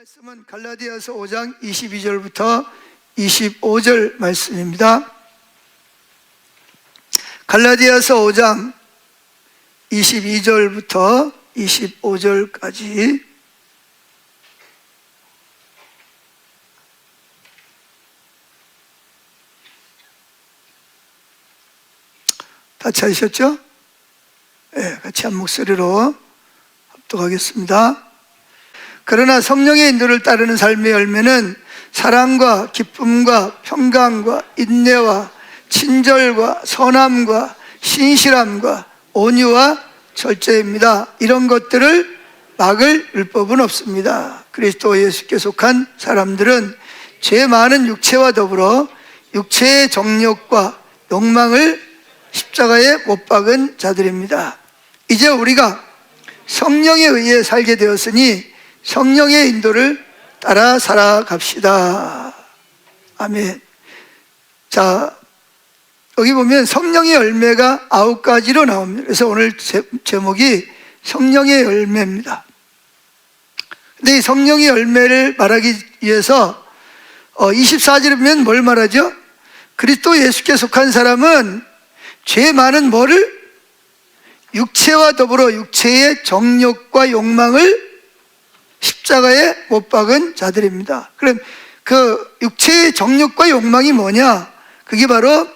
말씀은 갈라디아서 5장 22절부터 25절 말씀입니다. 갈라디아서 5장 22절부터 25절까지 다 찾으셨죠? 네, 같이 한 목소리로 합독하겠습니다. 그러나 성령의 인도를 따르는 삶의 열매는 사랑과 기쁨과 평강과 인내와 친절과 선함과 신실함과 온유와 절제입니다. 이런 것들을 막을 율법은 없습니다. 그리스도 예수께 속한 사람들은 죄 많은 육체와 더불어 육체의 정욕과 욕망을 십자가에 못 박은 자들입니다. 이제 우리가 성령에 의해 살게 되었으니 성령의 인도를 따라 살아갑시다. 아멘. 자, 여기 보면 성령의 열매가 9가지로 나옵니다. 그래서 오늘 제목이 성령의 열매입니다. 근데 이 성령의 열매를 말하기 위해서 24절에 보면 뭘 말하죠? 그리스도 예수께 속한 사람은 죄 많은 뭐를? 육체와 더불어 육체의 정욕과 욕망을 십자가에 못 박은 자들입니다. 그럼 그 육체의 정욕과 욕망이 뭐냐? 그게 바로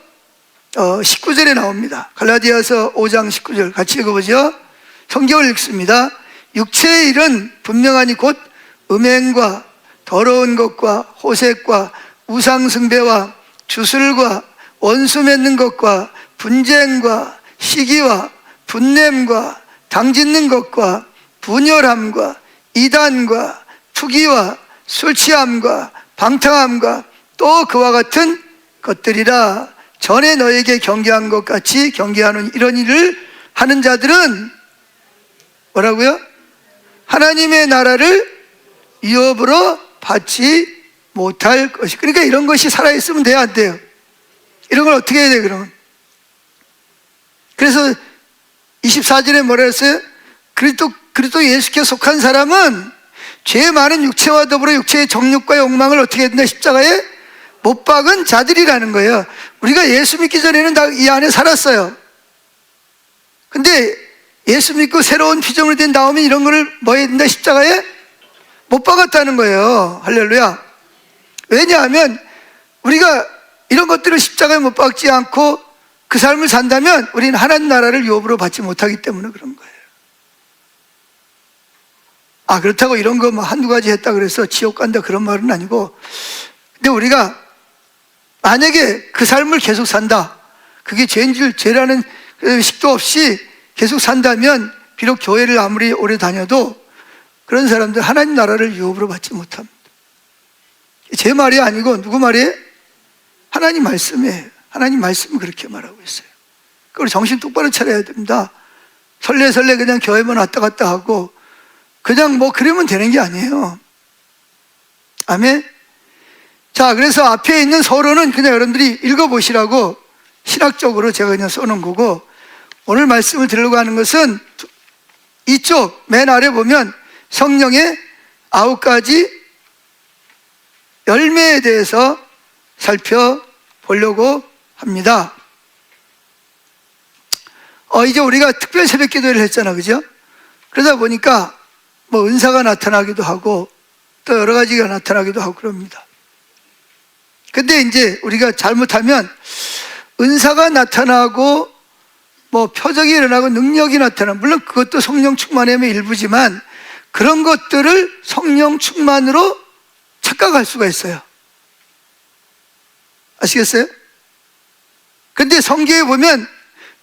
19절에 나옵니다. 갈라디아서 5장 19절 같이 읽어보죠. 성경을 읽습니다. 육체의 일은 분명하니 곧 음행과 더러운 것과 호색과 우상숭배와 주술과 원수 맺는 것과 분쟁과 시기와 분냄과 당짓는 것과 분열함과 이단과 투기와 술취함과 방탕함과 또 그와 같은 것들이라. 전에 너에게 경계한 것 같이 경계하는 이런 일을 하는 자들은 뭐라고요? 하나님의 나라를 유업으로 받지 못할 것이. 그러니까 이런 것이 살아있으면 돼야 안 돼요? 이런 걸 어떻게 해야 돼요 그러면? 그래서 24절에 뭐라 했어요? 그리스도 예수께 속한 사람은 죄 많은 육체와 더불어 육체의 정욕과 욕망을 어떻게 해야 된다? 십자가에 못 박은 자들이라는 거예요. 우리가 예수 믿기 전에는 다 이 안에 살았어요. 근데 예수 믿고 새로운 피조물이 된 다음에 이런 거를 뭐 해야 된다? 십자가에 못 박았다는 거예요. 할렐루야. 왜냐하면 우리가 이런 것들을 십자가에 못 박지 않고 그 삶을 산다면 우리는 하나님 나라를 유업으로 받지 못하기 때문에 그런 거예요. 그렇다고 이런 거 뭐 한두 가지 했다 그래서 지옥 간다 그런 말은 아니고, 근데 우리가 만약에 그 삶을 계속 산다, 그게 죄라는 식도 없이 계속 산다면 비록 교회를 아무리 오래 다녀도 그런 사람들 하나님 나라를 유업으로 받지 못합니다. 제 말이 아니고 누구 말이에요? 하나님 말씀이에요. 하나님 말씀은 그렇게 말하고 있어요. 그걸 정신 똑바로 차려야 됩니다. 설레설레 그냥 교회만 왔다 갔다 하고 그냥 뭐 그러면 되는 게 아니에요. 아멘. 자, 그래서 앞에 있는 서론은 그냥 여러분들이 읽어보시라고 신학적으로 제가 그냥 써놓은 거고, 오늘 말씀을 드리려고 하는 것은 이쪽 맨 아래 보면 성령의 9가지 열매에 대해서 살펴보려고 합니다. 이제 우리가 특별 새벽 기도를 했잖아, 그죠? 그러다 보니까 뭐 은사가 나타나기도 하고 또 여러 가지가 나타나기도 하고 그럽니다. 근데 이제 우리가 잘못하면 은사가 나타나고 뭐 표적이 일어나고 능력이 나타나고, 물론 그것도 성령 충만함의 일부지만 그런 것들을 성령 충만으로 착각할 수가 있어요. 아시겠어요? 근데 성경에 보면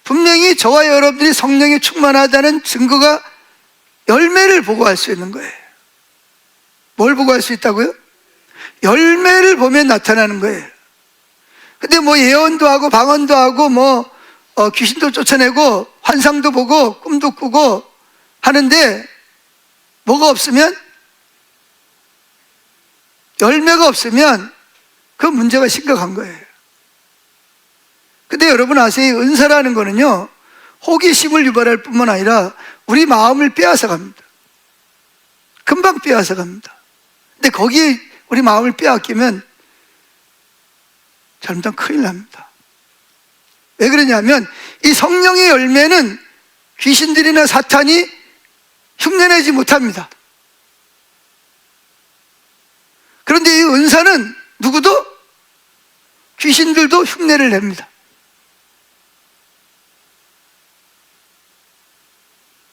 분명히 저와 여러분들이 성령이 충만하다는 증거가 열매를 보고 알 수 있는 거예요. 뭘 보고 알 수 있다고요? 열매를 보면 나타나는 거예요. 근데 뭐 예언도 하고 방언도 하고 뭐 귀신도 쫓아내고 환상도 보고 꿈도 꾸고 하는데 뭐가 없으면, 열매가 없으면 그 문제가 심각한 거예요. 근데 여러분 아세요? 은사라는 거는요, 호기심을 유발할 뿐만 아니라 우리 마음을 빼앗아 갑니다. 금방 빼앗아 갑니다. 근데 거기에 우리 마음을 빼앗기면 잘못하면 큰일 납니다. 왜 그러냐면 이 성령의 열매는 귀신들이나 사탄이 흉내내지 못합니다. 그런데 이 은사는 누구도, 귀신들도 흉내를 냅니다.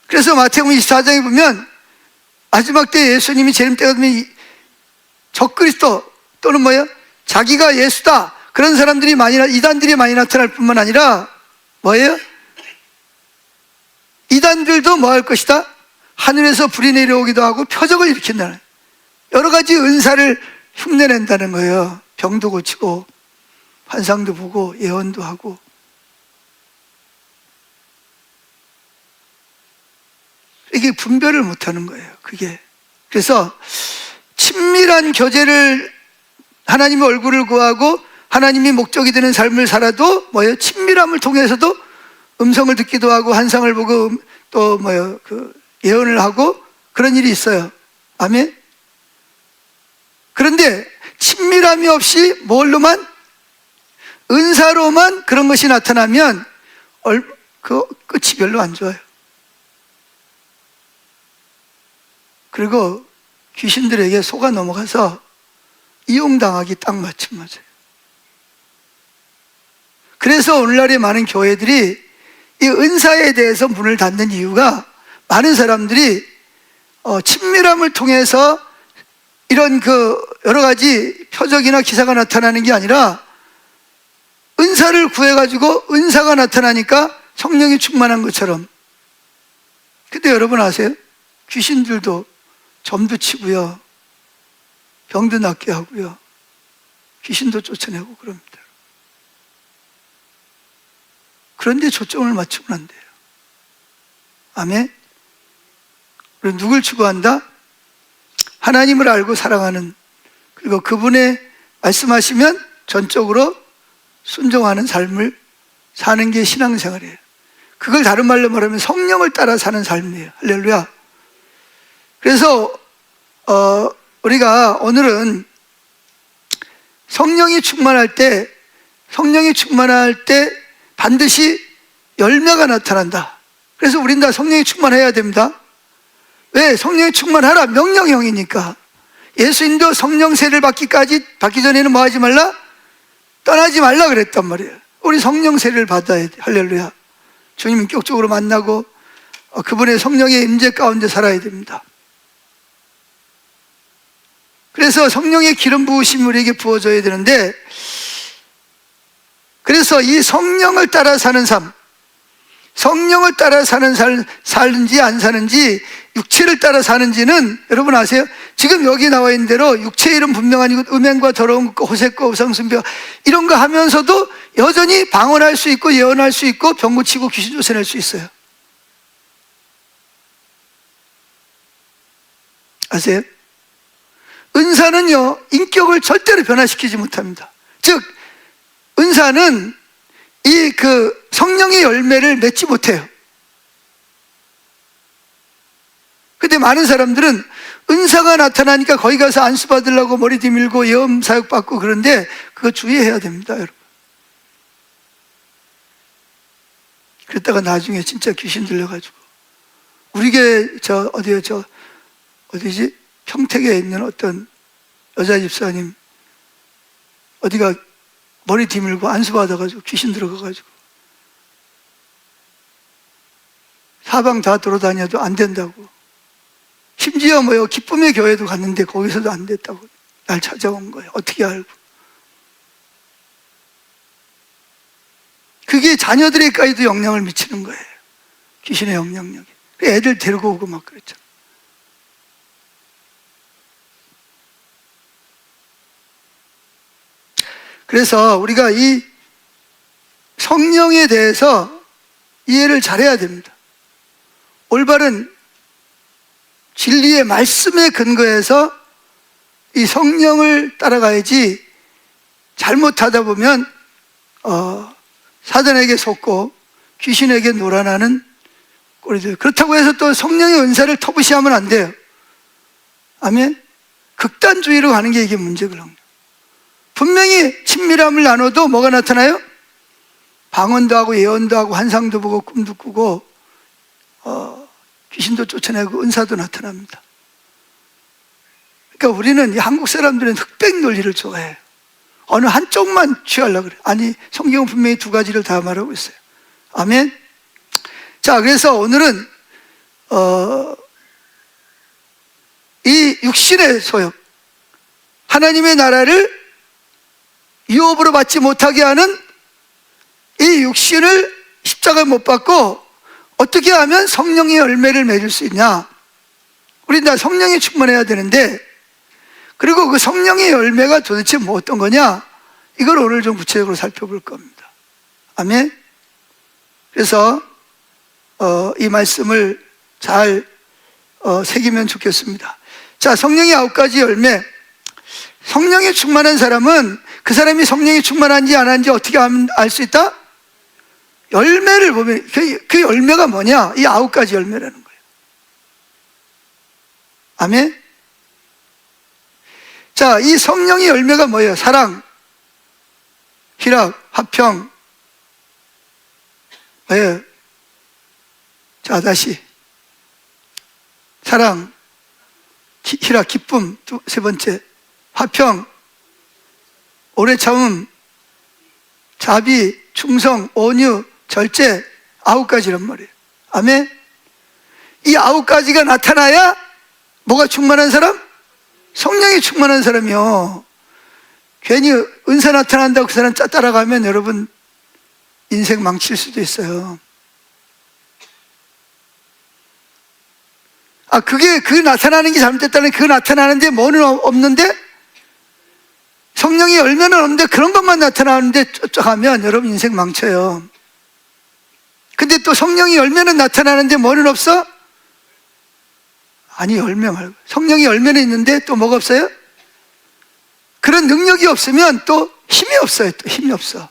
그래서 마태복음 24장에 보면 마지막 때 예수님이 재림 때가 되면 적그리스도 또는 뭐예요? 자기가 예수다, 그런 사람들이 이단들이 많이 나타날 뿐만 아니라 뭐예요? 이단들도 뭐 할 것이다? 하늘에서 불이 내려오기도 하고 표적을 일으킨다는, 여러 가지 은사를 흉내낸다는 거예요. 병도 고치고 환상도 보고 예언도 하고. 이게 분별을 못하는 거예요. 그게. 그래서 친밀한 교제를, 하나님의 얼굴을 구하고 하나님이 목적이 되는 삶을 살아도 뭐예요? 친밀함을 통해서도 음성을 듣기도 하고 환상을 보고 또 뭐예요? 예언을 하고 그런 일이 있어요. 아멘. 그런데 친밀함이 없이 뭘로만, 은사로만 그런 것이 나타나면 그 끝이 별로 안 좋아요. 그리고 귀신들에게 속아 넘어가서 이용당하기 딱 마침 맞아요. 그래서 오늘날의 많은 교회들이 이 은사에 대해서 문을 닫는 이유가, 많은 사람들이 친밀함을 통해서 이런 여러 가지 표적이나 기사가 나타나는 게 아니라 은사를 구해가지고 은사가 나타나니까 성령이 충만한 것처럼. 근데 여러분 아세요? 귀신들도 점도 치고요, 병도 낫게 하고요, 귀신도 쫓아내고 그럽니다. 그런데 초점을 맞추면 안 돼요. 아멘. 그리고 누굴 추구한다? 하나님을 알고 사랑하는, 그리고 그분의 말씀하시면 전적으로 순종하는 삶을 사는 게 신앙생활이에요. 그걸 다른 말로 말하면 성령을 따라 사는 삶이에요. 할렐루야. 그래서 우리가 오늘은 성령이 충만할 때 반드시 열매가 나타난다. 그래서 우린 다 성령이 충만해야 됩니다. 왜? 성령이 충만하라, 명령형이니까. 예수님도 성령 세례를 받기 전에는 뭐 하지 말라? 떠나지 말라 그랬단 말이에요. 우리 성령 세례를 받아야 돼. 할렐루야. 주님 인격적으로 만나고 그분의 성령의 임재 가운데 살아야 됩니다. 그래서 성령의 기름 부으심이 우리에게 부어져야 되는데, 그래서 이 성령을 따라 사는 삶, 성령을 따라 사는 사는지 안 사는지, 육체를 따라 사는지는 여러분 아세요? 지금 여기 나와 있는 대로 육체의 이름 분명한 이것, 음행과 더러운 것, 호색과 우상숭배 이런 거 하면서도 여전히 방언할 수 있고 예언할 수 있고 병 고치고 귀신 쫓아낼 수 있어요. 아세요? 은사는요, 인격을 절대로 변화시키지 못합니다. 즉 은사는 이 성령의 열매를 맺지 못해요. 근데 많은 사람들은 은사가 나타나니까 거기 가서 안수 받으려고 머리 뒤밀고 예언 사역 받고 그런데 그거 주의해야 됩니다, 여러분. 그랬다가 나중에 진짜 귀신 들려가지고, 우리 교회 어디지? 평택에 있는 어떤 여자 집사님, 어디가 머리 뒤밀고 안수 받아가지고 귀신 들어가가지고 사방 다 돌아다녀도 안 된다고. 심지어 기쁨의 교회도 갔는데 거기서도 안 됐다고 날 찾아온 거예요. 어떻게 알고. 그게 자녀들에게까지도 영향을 미치는 거예요. 귀신의 영향력이. 애들 데리고 오고 막 그랬잖아. 그래서 우리가 이 성령에 대해서 이해를 잘해야 됩니다. 올바른 진리의 말씀에 근거해서 이 성령을 따라가야지, 잘못하다 보면 사단에게 속고 귀신에게 놀아나는 꼴이 돼요. 그렇다고 해서 또 성령의 은사를 터부시하면 안 돼요. 아멘. 극단주의로 가는 게 이게 문제거든요. 분명히 친밀함을 나눠도 뭐가 나타나요? 방언도 하고 예언도 하고 환상도 보고 꿈도 꾸고 귀신도 쫓아내고 은사도 나타납니다. 그러니까 우리는 이 한국 사람들은 흑백 논리를 좋아해요. 어느 한쪽만 취하려고 그래요. 아니, 성경은 분명히 두 가지를 다 말하고 있어요. 아멘. 자, 그래서 오늘은 이 육신의 소욕, 하나님의 나라를 유업으로 받지 못하게 하는 이 육신을 십자가에 못 박고 어떻게 하면 성령의 열매를 맺을 수 있냐? 우리 다 성령에 충만해야 되는데, 그리고 그 성령의 열매가 도대체 뭐 어떤 거냐? 이걸 오늘 좀 구체적으로 살펴볼 겁니다. 아멘. 그래서 이 말씀을 잘 새기면 좋겠습니다. 자, 성령의 9가지 열매. 성령에 충만한 사람은 그 사람이 성령에 충만한지 안 한지 어떻게 하면 알 수 있다? 열매를 보면 그 열매가 뭐냐? 이 9가지 열매라는 거예요. 아멘. 자, 이 성령의 열매가 뭐예요? 사랑, 희락, 화평, 뭐예요? 자, 다시 사랑, 희락, 기쁨, 세 번째 화평, 오래 참음, 자비, 충성, 온유, 절제, 9가지란 말이에요. 아멘. 이 9가지가 나타나야 뭐가 충만한 사람? 성령이 충만한 사람이요. 괜히 은사 나타난다고 그 사람 따라가면 여러분 인생 망칠 수도 있어요. 그 나타나는 게 잘못됐다는, 그 나타나는데 뭐는 없는데, 성령의 열매는 없는데 그런 것만 나타나는데 쫓아가면 여러분 인생 망쳐요. 근데 또 성령의 열매는 나타나는데 뭐는 없어? 아니, 열매 말고 성령의 열매는 있는데 또 뭐가 없어요? 그런 능력이 없으면 또 힘이 없어요. 또 힘이 없어.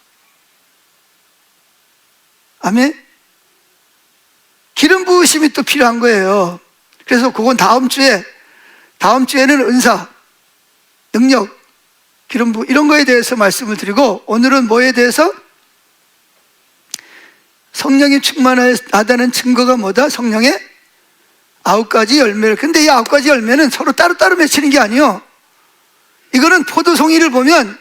아멘. 기름 부으심이 또 필요한 거예요. 그래서 그건 다음 주에는 은사, 능력, 기름 부음 이런 거에 대해서 말씀을 드리고, 오늘은 뭐에 대해서? 성령이 충만하다는 증거가 뭐다? 성령의 9가지 열매를. 근데 이 9가지 열매는 서로 따로따로 맺히는 게 아니에요. 이거는 포도송이를 보면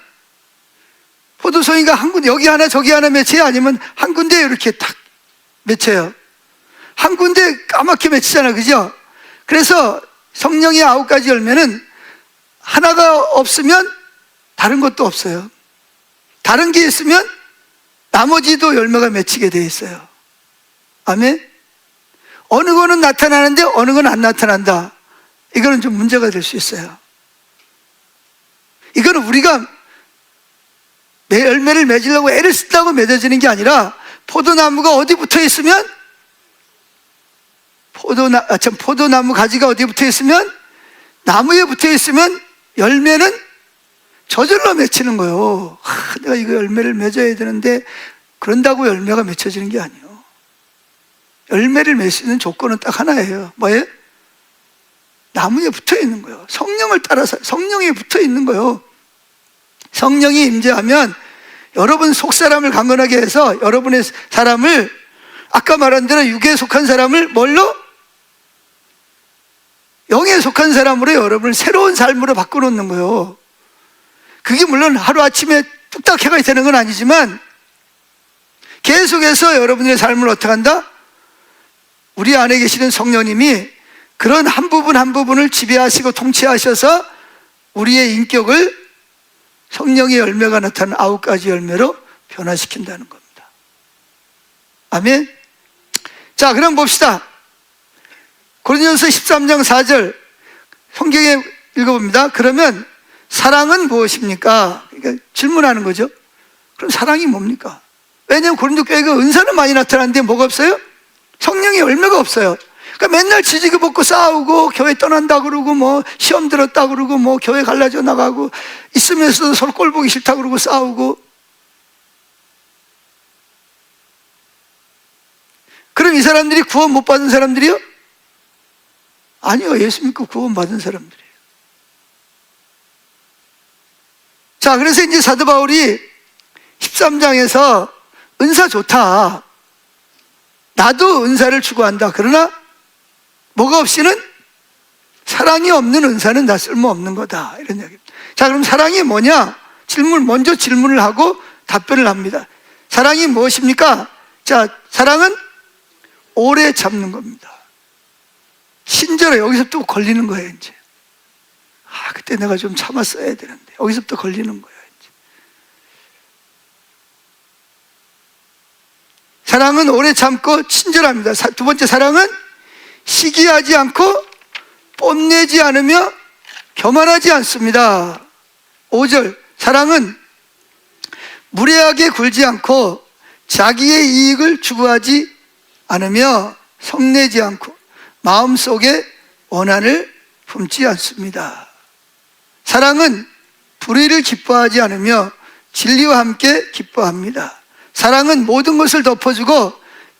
포도송이가 한 군데, 여기 하나 저기 하나 맺혀요? 아니면 한 군데 이렇게 탁 맺혀요? 한 군데 까맣게 맺히잖아, 그죠? 그래서 성령의 9가지 열매는 하나가 없으면 다른 것도 없어요. 다른 게 있으면 나머지도 열매가 맺히게 되어 있어요. 아멘. 어느 거는 나타나는데 어느 건 안 나타난다. 이거는 좀 문제가 될 수 있어요. 이거는 우리가 내 열매를 맺으려고 애를 쓴다고 맺어지는 게 아니라, 포도나무가 어디 붙어 있으면, 포도나무 가지가 어디 붙어 있으면, 나무에 붙어 있으면 열매는 저절로 맺히는 거예요. 내가 이거 열매를 맺어야 되는데, 그런다고 열매가 맺혀지는 게 아니에요. 열매를 맺을 수 있는 조건은 딱 하나예요. 뭐예요? 나무에 붙어 있는 거예요. 성령을 따라서 성령에 붙어 있는 거예요. 성령이 임재하면 여러분 속사람을 강건하게 해서 여러분의 사람을, 아까 말한 대로 육에 속한 사람을 뭘로? 영에 속한 사람으로 여러분을 새로운 삶으로 바꿔놓는 거예요. 그게 물론 하루아침에 뚝딱 해가 되는 건 아니지만, 계속해서 여러분의 삶을 어떻게 한다? 우리 안에 계시는 성령님이 그런 한 부분 한 부분을 지배하시고 통치하셔서 우리의 인격을 성령의 열매가 나타나는 9가지 열매로 변화시킨다는 겁니다. 아멘. 자, 그럼 봅시다. 고린도전서 13장 4절 성경에 읽어봅니다. 그러면 사랑은 무엇입니까? 그러니까 질문하는 거죠. 그럼 사랑이 뭡니까? 왜냐하면 고린도 교회가 은사는 많이 나타나는데 뭐가 없어요? 성령의 열매가 없어요. 그러니까 맨날 지지고 볶고 싸우고, 교회 떠난다 그러고, 뭐 시험 들었다 그러고, 뭐 교회 갈라져 나가고, 있으면서도 서로 꼴 보기 싫다 그러고 싸우고. 그럼 이 사람들이 구원 못 받은 사람들이요? 아니요, 예수 믿고 구원 받은 사람들이에요. 자, 그래서 이제 사도 바울이 13장에서 은사 좋다, 나도 은사를 추구한다, 그러나 뭐가 없이는, 사랑이 없는 은사는 다 쓸모없는 거다, 이런 이야기입니다. 자, 그럼 사랑이 뭐냐? 먼저 질문을 하고 답변을 합니다. 사랑이 무엇입니까? 자, 사랑은 오래 참는 겁니다. 친절해. 여기서부터 걸리는 거예요, 이제. 그때 내가 좀 참았어야 되는데. 여기서부터 걸리는 거예요, 이제. 사랑은 오래 참고 친절합니다. 두 번째, 사랑은 시기하지 않고 뽐내지 않으며 교만하지 않습니다. 5절, 사랑은 무례하게 굴지 않고 자기의 이익을 추구하지 않으며 성내지 않고 마음속에 원한을 품지 않습니다. 사랑은 불의를 기뻐하지 않으며 진리와 함께 기뻐합니다. 사랑은 모든 것을 덮어주고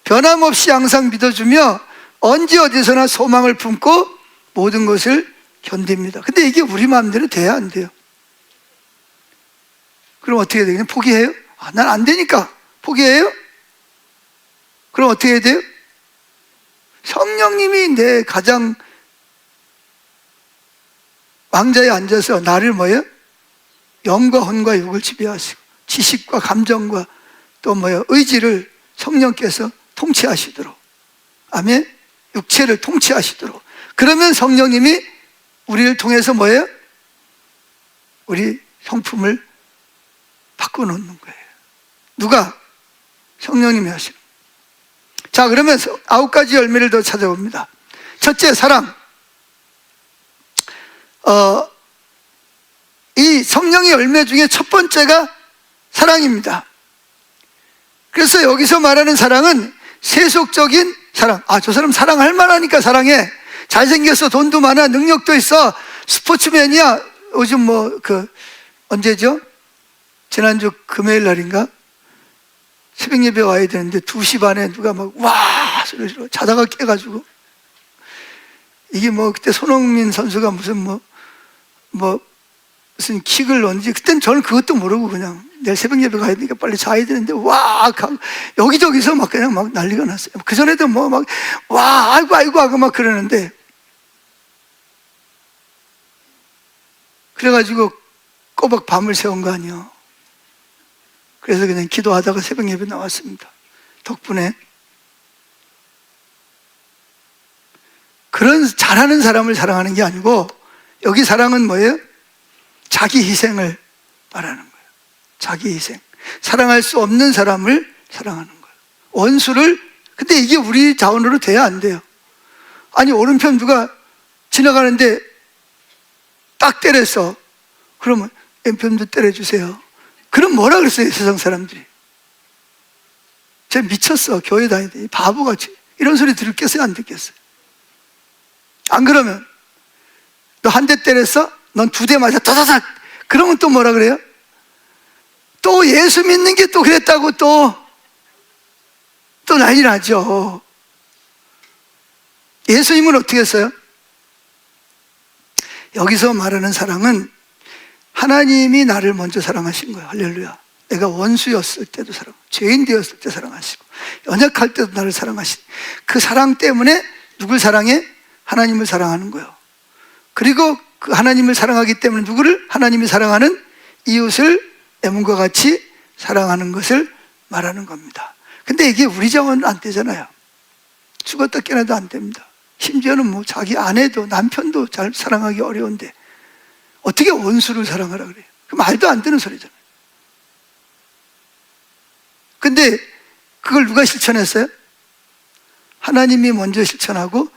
변함없이 항상 믿어주며 언제 어디서나 소망을 품고 모든 것을 견딥니다. 근데 이게 우리 마음대로 돼야 안 돼요. 그럼 어떻게 해야 되겠냐? 포기해요? 난 안 되니까 포기해요? 그럼 어떻게 해야 돼요? 성령님이 내 가장 왕자에 앉아서 나를 뭐예요? 영과 혼과 육을 지배하시고 지식과 감정과 또 뭐예요? 의지를 성령께서 통치하시도록, 아멘? 육체를 통치하시도록. 그러면 성령님이 우리를 통해서 뭐예요? 우리 성품을 바꿔놓는 거예요. 누가? 성령님이 하시는. 자, 그러면서 9가지 열매를 더 찾아봅니다. 첫째, 사랑. 이 성령의 열매 중에 첫 번째가 사랑입니다. 그래서 여기서 말하는 사랑은 세속적인 사랑. 저 사람 사랑할 만하니까 사랑해. 잘생겼어, 돈도 많아, 능력도 있어, 스포츠맨이야. 요즘 언제죠? 지난주 금요일 날인가? 새벽 예배 와야 되는데 2시 반에 누가 막 와 소리를 질러, 자다가 깨가지고. 이게 그때 손흥민 선수가 무슨 무슨 킥을 넣는지, 그땐 저는 그것도 모르고 그냥 내일 새벽 예배 가야 되니까 빨리 자야 되는데 여기저기서 그냥 난리가 났어요. 그 전에도 아이고 하고 막 그러는데, 그래가지고 꼬박 밤을 새운 거 아니에요. 그래서 그냥 기도하다가 새벽 예배 나왔습니다. 덕분에. 그런 잘하는 사람을 사랑하는 게 아니고, 여기 사랑은 뭐예요? 자기 희생을 말하는 거예요. 자기 희생. 사랑할 수 없는 사람을 사랑하는 거예요. 원수를. 근데 이게 우리 자원으로 돼야 안 돼요. 아니, 오른편 누가 지나가는데 딱 때렸어. 그러면 왼편도 때려주세요. 그럼 뭐라 그랬어요, 세상 사람들이? 쟤 미쳤어, 교회 다니더니 바보같이. 이런 소리 들겠어요, 안 듣겠어요? 안 그러면 너 한 대 때렸어? 넌 2대 맞아, 다다닥. 그러면 또 뭐라 그래요? 또 예수 믿는 게 또 그랬다고 또 난리 나죠. 예수님은 어떻게 했어요? 여기서 말하는 사랑은 하나님이 나를 먼저 사랑하신 거예요. 할렐루야. 내가 원수였을 때도 죄인 되었을 때 사랑하시고, 연약할 때도 나를 사랑하신 그 사랑 때문에 누굴 사랑해? 하나님을 사랑하는 거예요. 그리고 그 하나님을 사랑하기 때문에 누구를? 하나님이 사랑하는 이웃을 내 몸과 같이 사랑하는 것을 말하는 겁니다. 근데 이게 우리 자원은 안 되잖아요. 죽었다 깨어나도 안 됩니다. 심지어는 자기 아내도 남편도 잘 사랑하기 어려운데 어떻게 원수를 사랑하라 그래요? 그 말도 안 되는 소리잖아요. 근데 그걸 누가 실천했어요? 하나님이 먼저 실천하고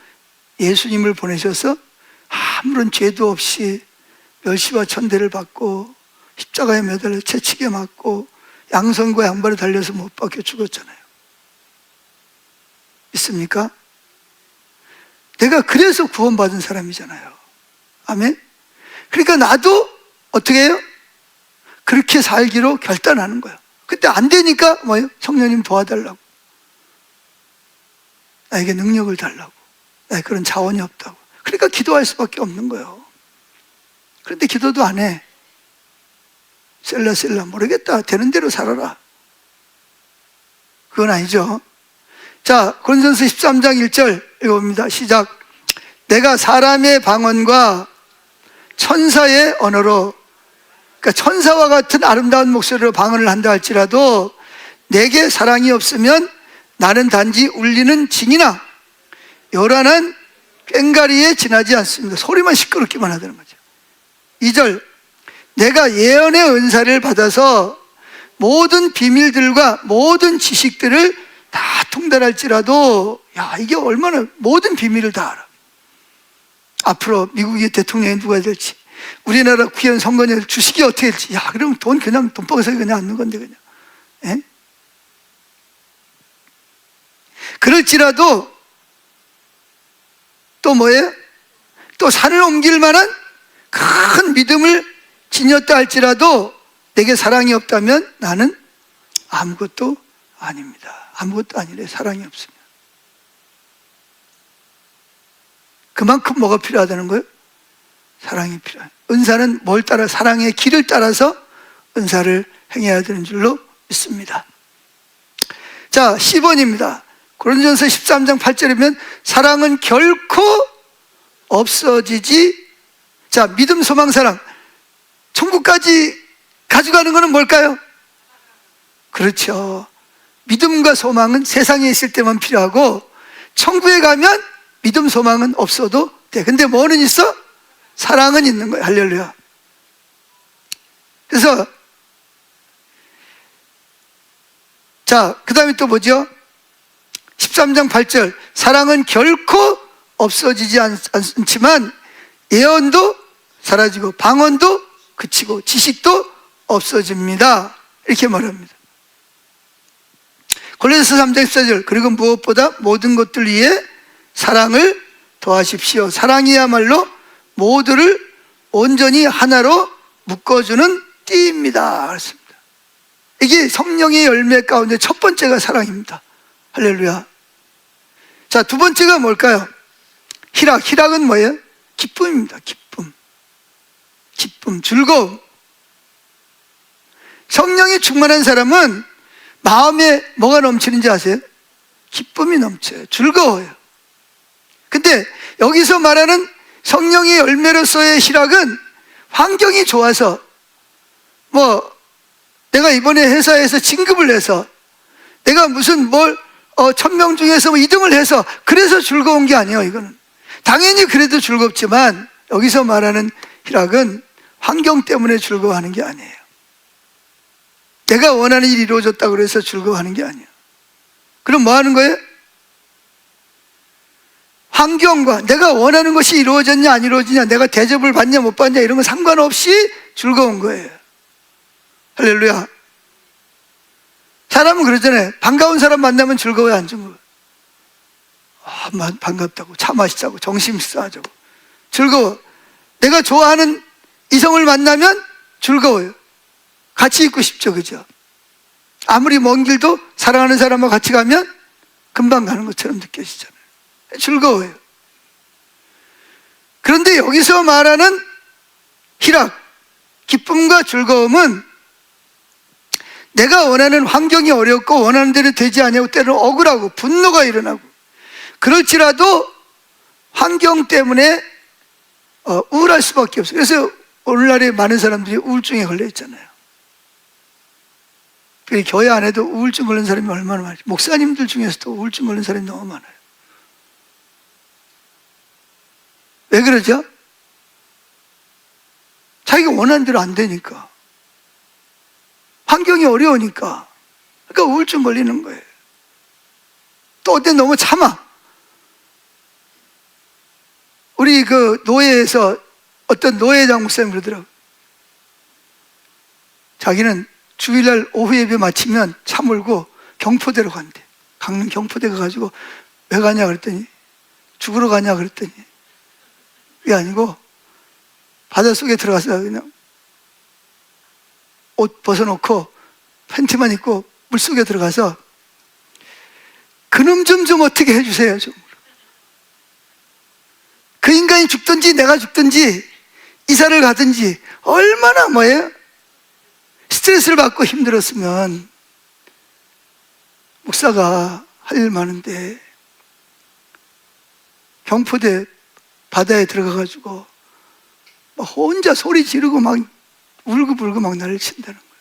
예수님을 보내셔서 아무런 죄도 없이 멸시와 천대를 받고 십자가에 매달려 채찍에 맞고 양손과 양발에 달려서 못 박혀 죽었잖아요. 있습니까? 내가 그래서 구원받은 사람이잖아요. 아멘? 그러니까 나도 어떻게 해요? 그렇게 살기로 결단하는 거예요. 근데 안 되니까 뭐예요? 성령님 도와달라고, 나에게 능력을 달라고, 나에게 그런 자원이 없다고. 그러니까 기도할 수밖에 없는 거예요. 그런데 기도도 안 해. 셀라 모르겠다. 되는 대로 살아라. 그건 아니죠. 자, 고린도전서 13장 1절 읽어봅니다. 시작. 내가 사람의 방언과 천사의 언어로, 그러니까 천사와 같은 아름다운 목소리로 방언을 한다 할지라도 내게 사랑이 없으면 나는 단지 울리는 징이나 요란한 꽹가리에 지나지 않습니다. 소리만 시끄럽기만 하다는 거죠. 2절. 내가 예언의 은사를 받아서 모든 비밀들과 모든 지식들을 다 통달할지라도, 야, 이게 얼마나 모든 비밀을 다 알아. 앞으로 미국의 대통령이 누가 될지, 우리나라 국회의원 선거는 주식이 어떻게 될지, 야, 그럼 돈 그냥 돈박스에 그냥 앉는 건데, 그냥. 예? 그럴지라도 또 뭐예요? 또 산을 옮길 만한 큰 믿음을 지녔다 할지라도 내게 사랑이 없다면 나는 아무것도 아닙니다. 아무것도 아니래. 사랑이 없으면. 그만큼 뭐가 필요하다는 거예요? 사랑이 필요해. 은사는 뭘 따라? 사랑의 길을 따라서 은사를 행해야 되는 줄로 믿습니다. 자, 10번입니다. 고린도전서 13장 8절이면 사랑은 결코 없어지지. 자, 믿음, 소망, 사랑. 천국까지 가져가는 것은 뭘까요? 그렇죠. 믿음과 소망은 세상에 있을 때만 필요하고 천국에 가면 믿음, 소망은 없어도 돼. 근데 뭐는 있어? 사랑은 있는 거예요. 할렐루야. 그래서 자, 그 다음에 또 뭐죠? 13장 8절. 사랑은 결코 없어지지 않지만 예언도 사라지고 방언도 그치고 지식도 없어집니다. 이렇게 말합니다. 골로새서 3장 14절. 그리고 무엇보다 모든 것들 위해 사랑을 더하십시오. 사랑이야말로 모두를 온전히 하나로 묶어주는 띠입니다. 그렇습니다. 이게 성령의 열매 가운데 첫 번째가 사랑입니다. 할렐루야. 자, 두 번째가 뭘까요? 희락은 뭐예요? 기쁨입니다. 기쁨, 즐거움. 성령이 충만한 사람은 마음에 뭐가 넘치는지 아세요? 기쁨이 넘쳐요. 즐거워요. 근데 여기서 말하는 성령의 열매로서의 희락은 환경이 좋아서, 뭐 내가 이번에 회사에서 진급을 해서 내가 무슨 1000명 중에서 2등을 해서 그래서 즐거운 게 아니에요. 이거는 당연히 그래도 즐겁지만 여기서 말하는 희락은 환경 때문에 즐거워하는 게 아니에요. 내가 원하는 일이 이루어졌다고 해서 즐거워하는 게 아니에요. 그럼 뭐 하는 거예요? 환경과 내가 원하는 것이 이루어졌냐 안 이루어지냐, 내가 대접을 받냐 못 받냐 이런 거 상관없이 즐거운 거예요. 할렐루야. 사람은 그러잖아요. 반가운 사람 만나면 즐거워요, 안 즐거워요? 반갑다고, 차 마시자고, 정심 싸자고 즐거워. 내가 좋아하는 이성을 만나면 즐거워요. 같이 있고 싶죠, 그죠? 아무리 먼 길도 사랑하는 사람과 같이 가면 금방 가는 것처럼 느껴지잖아요. 즐거워요. 그런데 여기서 말하는 희락, 기쁨과 즐거움은 내가 원하는 환경이 어렵고 원하는 대로 되지 않냐고 때로는 억울하고 분노가 일어나고 그럴지라도 환경 때문에 우울할 수밖에 없어요. 그래서 오늘날에 많은 사람들이 우울증에 걸려 있잖아요. 교회 안에도 우울증 걸린 사람이 얼마나 많아요. 목사님들 중에서도 우울증 걸린 사람이 너무 많아요. 왜 그러죠? 자기가 원하는 대로 안 되니까, 환경이 어려우니까. 그러니까 우울증 걸리는 거예요. 또 어때 너무 참아. 우리 그 노예에서 어떤 노예장 목사님 그러더라고요. 자기는 주일날 오후 예배 마치면 차 몰고 경포대로 간대. 강릉 경포대 가가지고 왜 가냐 그랬더니 죽으러 가냐 그랬더니 그게 아니고 바닷속에 들어가서 그냥 옷 벗어놓고 팬티만 입고 물속에 들어가서 그놈 좀 어떻게 해주세요 좀. 그 인간이 죽든지 내가 죽든지 이사를 가든지 얼마나 뭐예요? 스트레스를 받고 힘들었으면 목사가 할 일 많은데 경포대 바다에 들어가가지고 막 혼자 소리 지르고 막 울고불고 막 난리를 친다는 거예요.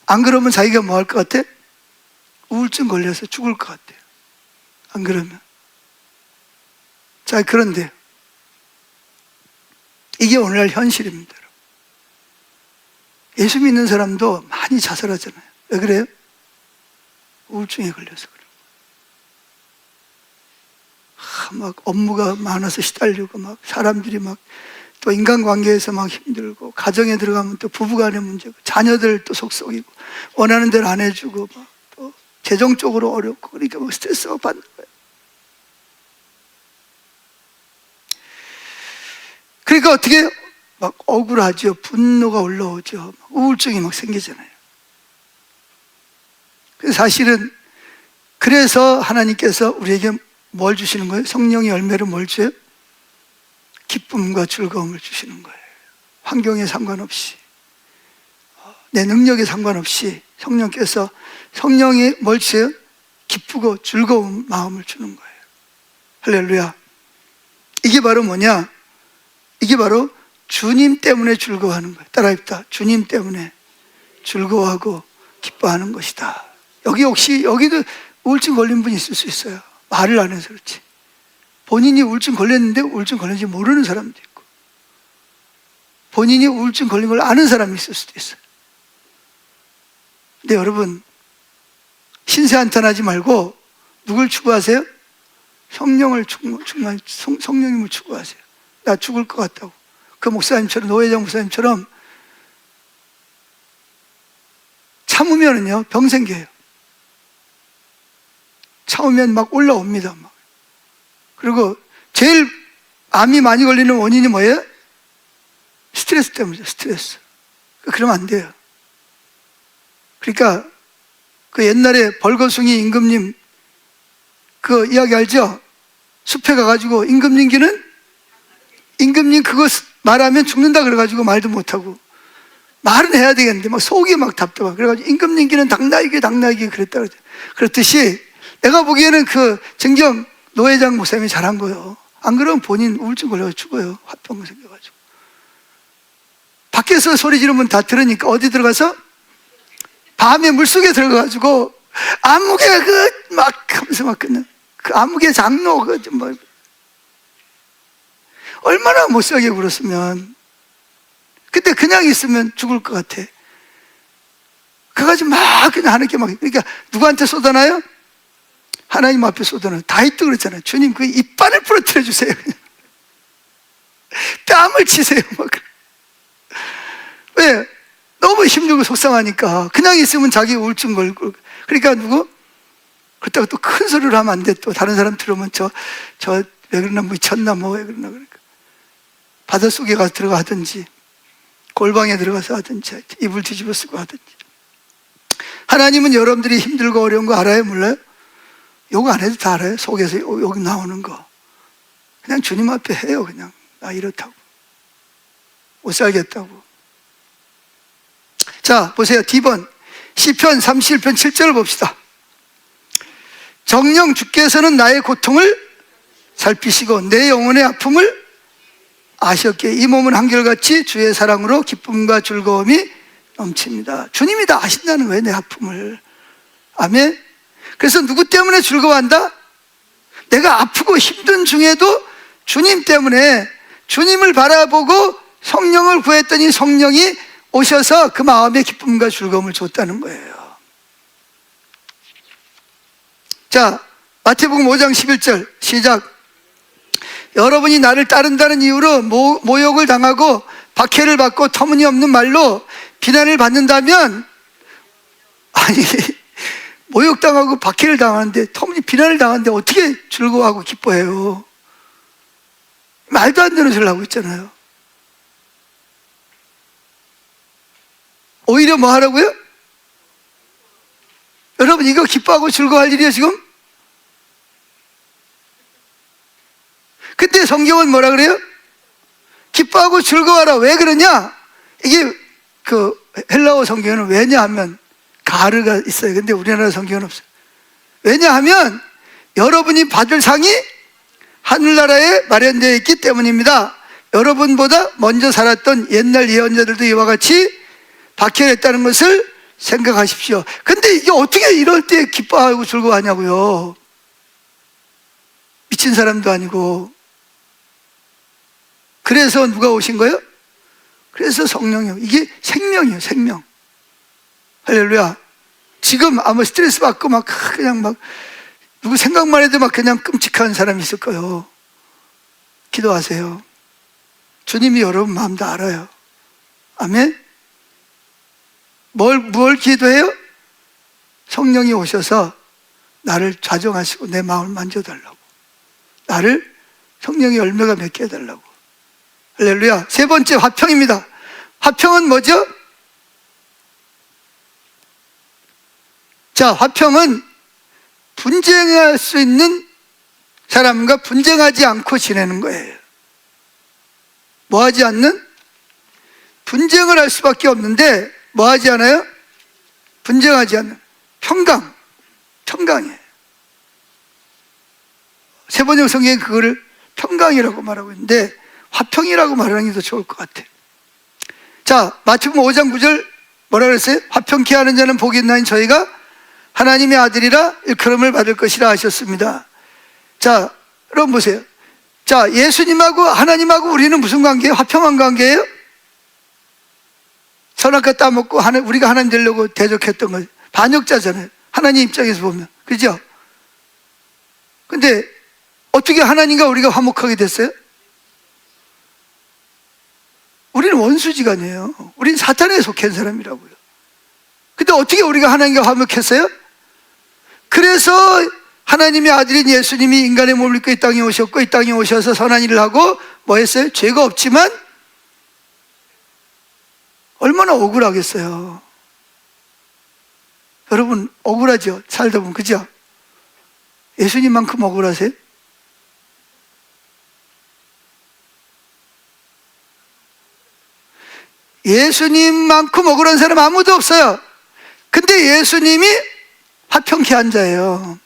안 그러면 자기가 뭐 할 것 같아? 우울증 걸려서 죽을 것 같아요. 안 그러면. 자, 그런데 이게 오늘날 현실입니다. 예수 믿는 사람도 많이 자살하잖아요. 왜 그래요? 우울증에 걸려서 그래요. 막 업무가 많아서 시달리고 막 사람들이 막 또 인간관계에서 막 힘들고 가정에 들어가면 또 부부간의 문제고 자녀들 또 속썩이고 원하는 대로 안 해주고 막 또 재정적으로 어렵고 그러니까 막 스트레스가 받는 거예요. 그러니까 어떻게 막 억울하죠. 분노가 올라오죠. 막 우울증이 막 생기잖아요. 사실은 그래서 하나님께서 우리에게 뭘 주시는 거예요? 성령의 열매를 뭘 줘요? 기쁨과 즐거움을 주시는 거예요. 환경에 상관없이, 내 능력에 상관없이 성령께서 성령이 뭘 주세요? 기쁘고 즐거운 마음을 주는 거예요. 할렐루야. 이게 바로 뭐냐? 이게 바로 주님 때문에 즐거워하는 거예요. 따라합시다. 주님 때문에 즐거워하고 기뻐하는 것이다. 여기 혹시 여기도 우울증 걸린 분이 있을 수 있어요. 말을 안 해서 그렇지. 본인이 우울증 걸렸는데 우울증 걸린지 모르는 사람도 있고, 본인이 우울증 걸린 걸 아는 사람이 있을 수도 있어요. 근데 여러분, 신세 한탄하지 말고 누굴 추구하세요? 성령님을 추구하세요. 나 죽을 것 같다고. 그 목사님처럼, 노회장 목사님처럼 참으면은요 병 생겨요. 참으면 막 올라옵니다. 막. 그리고 제일 암이 많이 걸리는 원인이 뭐예요? 스트레스 때문이죠. 스트레스. 그러면 안 돼요. 그러니까 그 옛날에 벌거숭이 임금님 그 이야기 알죠? 숲에 가가지고 임금님 그거 말하면 죽는다 그래가지고 말도 못하고, 말은 해야 되겠는데 막 속이 막 답답하고, 그래가지고 임금님기는 당나귀 그랬다 그러죠. 그렇듯이 내가 보기에는 그 정경 노회장 목사님이 잘한 거예요. 안 그러면 본인 우울증 걸려서 죽어요. 화병 생겨가지고. 밖에서 소리 지르면 다 들으니까 어디 들어가서 밤에 물속에 들어가가지고 암흑의 그 막 하면서 막 끊는 그 암흑의 장로 그 뭐 얼마나 못살게 굴었으면. 근데 그냥 있으면 죽을 것 같아. 그가지고 막 그냥 하나님께 막, 그러니까 누구한테 쏟아나요? 하나님 앞에 쏟아나요. 다윗도 그랬잖아요. 주님 그 이빨을 부러뜨려 주세요. 그냥. 뺨을 치세요. 막. 왜? 너무 힘들고 속상하니까. 그냥 있으면 자기 우울증 걸고. 그러니까 누구? 그렇다고 또 큰 소리를 하면 안 돼. 또 다른 사람 들으면 왜 그러나, 미쳤나, 뭐 왜 그러나, 그러니까. 바닷속에 가서 들어가든지, 골방에 들어가서 하든지, 이불 뒤집어 쓰고 하든지. 하나님은 여러분들이 힘들고 어려운 거 알아요? 몰라요? 욕 안 해도 다 알아요. 속에서 욕 나오는 거. 그냥 주님 앞에 해요. 그냥 나 이렇다고, 못 살겠다고. 자, 보세요. D번 시편 31편 7절을 봅시다. 정녕 주께서는 나의 고통을 살피시고 내 영혼의 아픔을 아셨기에 이 몸은 한결같이 주의 사랑으로 기쁨과 즐거움이 넘칩니다. 주님이 다 아신다는 거예요. 내 아픔을. 아멘. 그래서 누구 때문에 즐거워한다? 내가 아프고 힘든 중에도 주님 때문에, 주님을 바라보고 성령을 구했더니 성령이 오셔서 그 마음에 기쁨과 즐거움을 줬다는 거예요. 자, 마태복음 5장 11절 시작. 여러분이 나를 따른다는 이유로 모욕을 당하고 박해를 받고 터무니없는 말로 비난을 받는다면, 아니 모욕당하고 박해를 당하는데, 비난을 당하는데 어떻게 즐거워하고 기뻐해요? 말도 안 되는 소리를 하고 있잖아요. 오히려 뭐 하라고요? 여러분 이거 기뻐하고 즐거워할 일이에요 지금? 근데 성경은 뭐라 그래요? 기뻐하고 즐거워하라. 왜 그러냐? 이게 그 헬라어 성경에는 왜냐하면 가르가 있어요. 근데 우리나라 성경은 없어요. 왜냐하면 여러분이 받을 상이 하늘나라에 마련되어 있기 때문입니다. 여러분보다 먼저 살았던 옛날 예언자들도 이와 같이 박해했다는 것을 생각하십시오. 근데 이게 어떻게 이럴 때 기뻐하고 즐거워하냐고요. 미친 사람도 아니고. 그래서 누가 오신 거예요? 그래서 성령이요. 이게 생명이에요, 생명. 할렐루야. 지금 아마 스트레스 받고 막 그냥 막 누구 생각만 해도 막 그냥 끔찍한 사람이 있을 거예요. 기도하세요. 주님이 여러분 마음도 알아요. 아멘. 뭘 기도해요? 성령이 오셔서 나를 좌정하시고 내 마음을 만져달라고. 나를 성령의 열매가 맺게 해달라고. 할렐루야. 세 번째 화평입니다. 화평은 뭐죠? 자, 화평은 분쟁할 수 있는 사람과 분쟁하지 않고 지내는 거예요. 뭐 하지 않는? 분쟁을 할 수밖에 없는데 뭐 하지 않아요? 분쟁하지 않는 평강, 평강이에요. 세 번역 성경에 그거를 평강이라고 말하고 있는데 화평이라고 말하는 게 더 좋을 것 같아요. 자, 마태복음 5장 9절 뭐라 그랬어요? 화평케 하는 자는 복이 있나니 저희가 하나님의 아들이라 일컬음을 받을 것이라 하셨습니다. 자, 여러분 보세요. 자, 예수님하고 하나님하고 우리는 무슨 관계예요? 화평한 관계예요? 선악과 따먹고 우리가 하나님 되려고 대적했던 거 반역자잖아요. 하나님 입장에서 보면. 그죠? 근데 어떻게 하나님과 우리가 화목하게 됐어요? 우리는 원수지간이에요. 우리는 사탄에 속한 사람이라고요. 근데 어떻게 우리가 하나님과 화목했어요? 그래서 하나님의 아들인 예수님이 인간의 몸을 입고 이 땅에 오셨고 이 땅에 오셔서 선한 일을 하고 뭐 했어요? 죄가 없지만 얼마나 억울하겠어요. 여러분 억울하죠? 살다 보면. 그죠? 예수님만큼 억울하세요? 예수님만큼 억울한 사람 아무도 없어요. 근데 예수님이 화평케 한 자예요.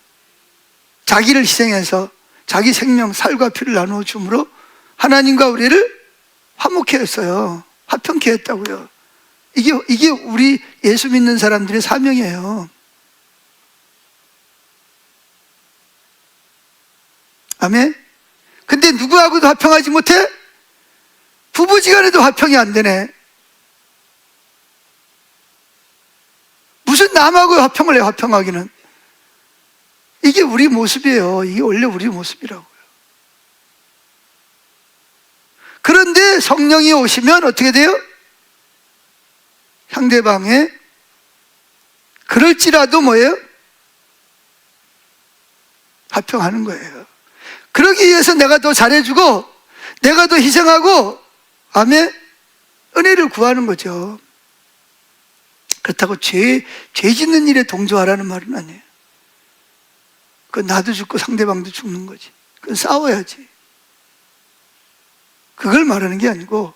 자기를 희생해서 자기 생명, 살과 피를 나누어 줌으로 하나님과 우리를 화목케 했어요. 화평케 했다고요. 이게 우리 예수 믿는 사람들의 사명이에요. 아멘? 근데 누구하고도 화평하지 못해? 부부지간에도 화평이 안 되네. 무슨 남하고 화평을 해, 화평하기는. 이게 우리 모습이에요. 이게 원래 우리 모습이라고요. 그런데 성령이 오시면 어떻게 돼요? 상대방의 그럴지라도 뭐예요? 화평하는 거예요. 그러기 위해서 내가 더 잘해주고 내가 더 희생하고 아멘? 은혜를 구하는 거죠. 그렇다고 죄 짓는 일에 동조하라는 말은 아니에요. 그건 나도 죽고 상대방도 죽는 거지. 그건 싸워야지. 그걸 말하는 게 아니고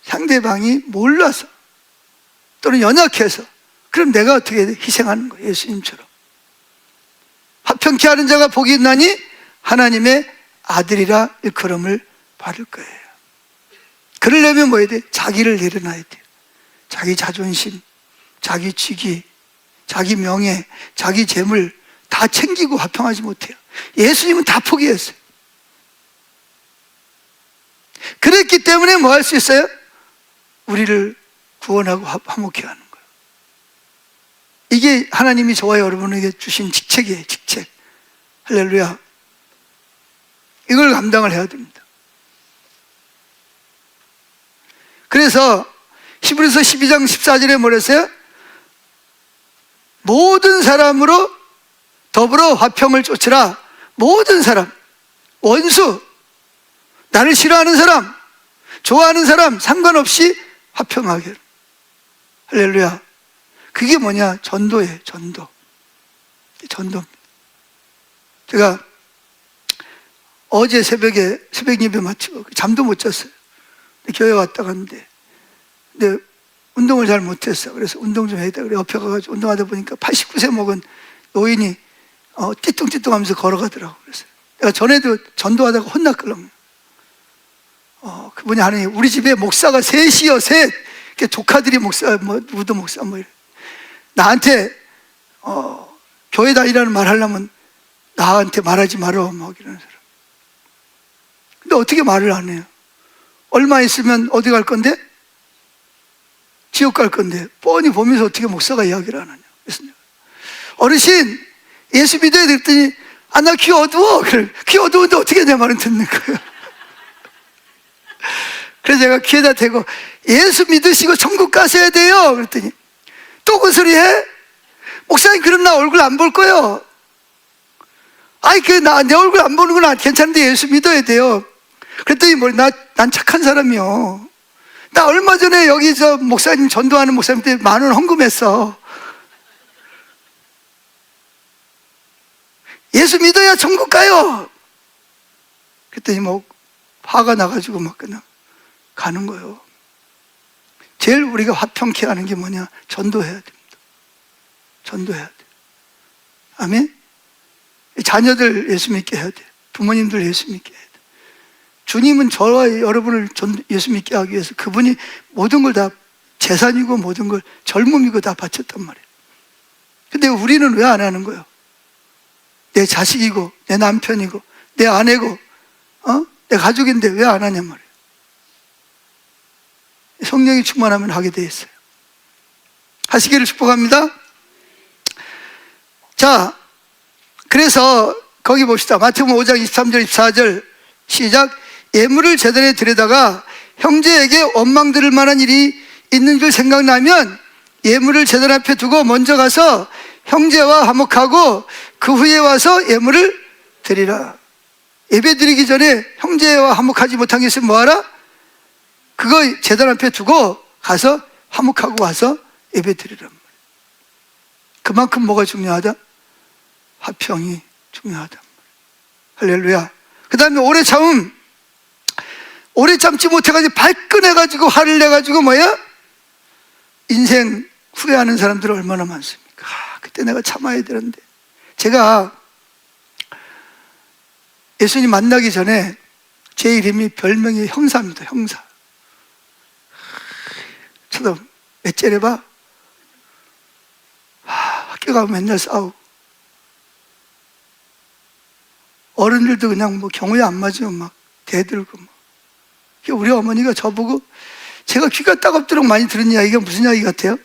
상대방이 몰라서 또는 연약해서 그럼 내가 어떻게 희생하는 거예요. 예수님처럼. 화평케 하는 자가 복이 있나니 하나님의 아들이라 일컬음을 받을 거예요. 그러려면 뭐 해야 돼? 자기를 내려놔야 돼요. 자기 자존심, 자기 직위, 자기 명예, 자기 재물 다 챙기고 화평하지 못해요. 예수님은 다 포기했어요. 그랬기 때문에 뭐 할 수 있어요? 우리를 구원하고 화목케 하는 거예요. 이게 하나님이 저와 여러분에게 주신 직책이에요. 직책. 할렐루야. 이걸 감당을 해야 됩니다. 그래서 히브리서 12장 14절에 뭐랬어요? 모든 사람으로 더불어 화평을 쫓으라. 모든 사람, 원수, 나를 싫어하는 사람, 좋아하는 사람 상관없이 화평하게. 할렐루야. 그게 뭐냐? 전도예요. 전도. 전도입니다. 제가 어제 새벽에 새벽 예배 마치고 잠도 못 잤어요. 교회 왔다 갔는데 근데 운동을 잘 못했어. 그래서 운동 좀 해야 돼. 그래 옆에 가가지고 운동하다 보니까 89세 먹은 노인이 띠뚱띠뚱하면서 걸어가더라고. 그래서 내가 전에도 전도하다가 혼났거든. 그분이 하느니 우리 집에 목사가 셋이요, 셋. 조카들이 목사, 누구도 목사, 이래. 나한테 교회 다니라는 말 하려면 나한테 말하지 마라, 이러는 사람. 근데 어떻게 말을 안 해요? 얼마 있으면 어디 갈 건데? 지옥 갈 건데. 뻔히 보면서 어떻게 목사가 이야기를 안 하냐. 그래서 어르신, 예수 믿어야 됐더니, 나 귀 어두워. 귀 어두운데 어떻게 내 말은 듣는 거예요? 그래서 제가 귀에다 대고, 예수 믿으시고 천국 가셔야 돼요. 그랬더니, 또 그 소리 해? 목사님, 그럼 나 얼굴 안 볼 거요. 내 얼굴 안 보는 건 괜찮은데 예수 믿어야 돼요. 그랬더니 난 착한 사람이요. 나 얼마 전에 여기서 목사님 전도하는 목사님 때 10,000원 헌금했어. 예수 믿어야 천국 가요. 그랬더니 화가 나가지고 그냥 가는 거예요. 제일 우리가 화평케 하는 게 뭐냐? 전도해야 됩니다. 전도해야 돼. 아멘? 자녀들 예수 믿게 해야 돼. 부모님들 예수 믿게 해야 돼. 주님은 저와 여러분을 예수 믿게 하기 위해서 그분이 모든 걸 다 재산이고 모든 걸 젊음이고 다 바쳤단 말이에요. 근데 우리는 왜 안 하는 거예요? 내 자식이고 내 남편이고 내 아내고 내 가족인데 왜 안 하냔 말이에요. 성령이 충만하면 하게 돼 있어요. 하시기를 축복합니다. 자, 그래서 거기 봅시다. 마태복음 5장 23절 24절 시작. 예물을 제단에 들여다가 형제에게 원망 들을 만한 일이 있는 줄 생각나면 예물을 제단 앞에 두고 먼저 가서 형제와 화목하고 그 후에 와서 예물을 드리라. 예배 드리기 전에 형제와 화목하지 못한 게 있으면 뭐하라? 그거 제단 앞에 두고 가서 화목하고 와서 예배 드리란 말이에요. 그만큼 뭐가 중요하다? 화평이 중요하단 말이에요. 할렐루야. 그 다음에 오래 참지 못해가지고 발끈해가지고 화를 내가지고 인생 후회하는 사람들은 얼마나 많습니까? 그때 내가 참아야 되는데. 제가 예수님 만나기 전에 제 이름이 별명이 형사입니다. 형사. 저도 몇 째래봐? 학교 가면 맨날 싸우고 어른들도 그냥 경우에 안 맞으면 대들고 우리 어머니가 저보고 제가 귀가 따갑도록 많이 들은 이야기가 무슨 이야기 같아요?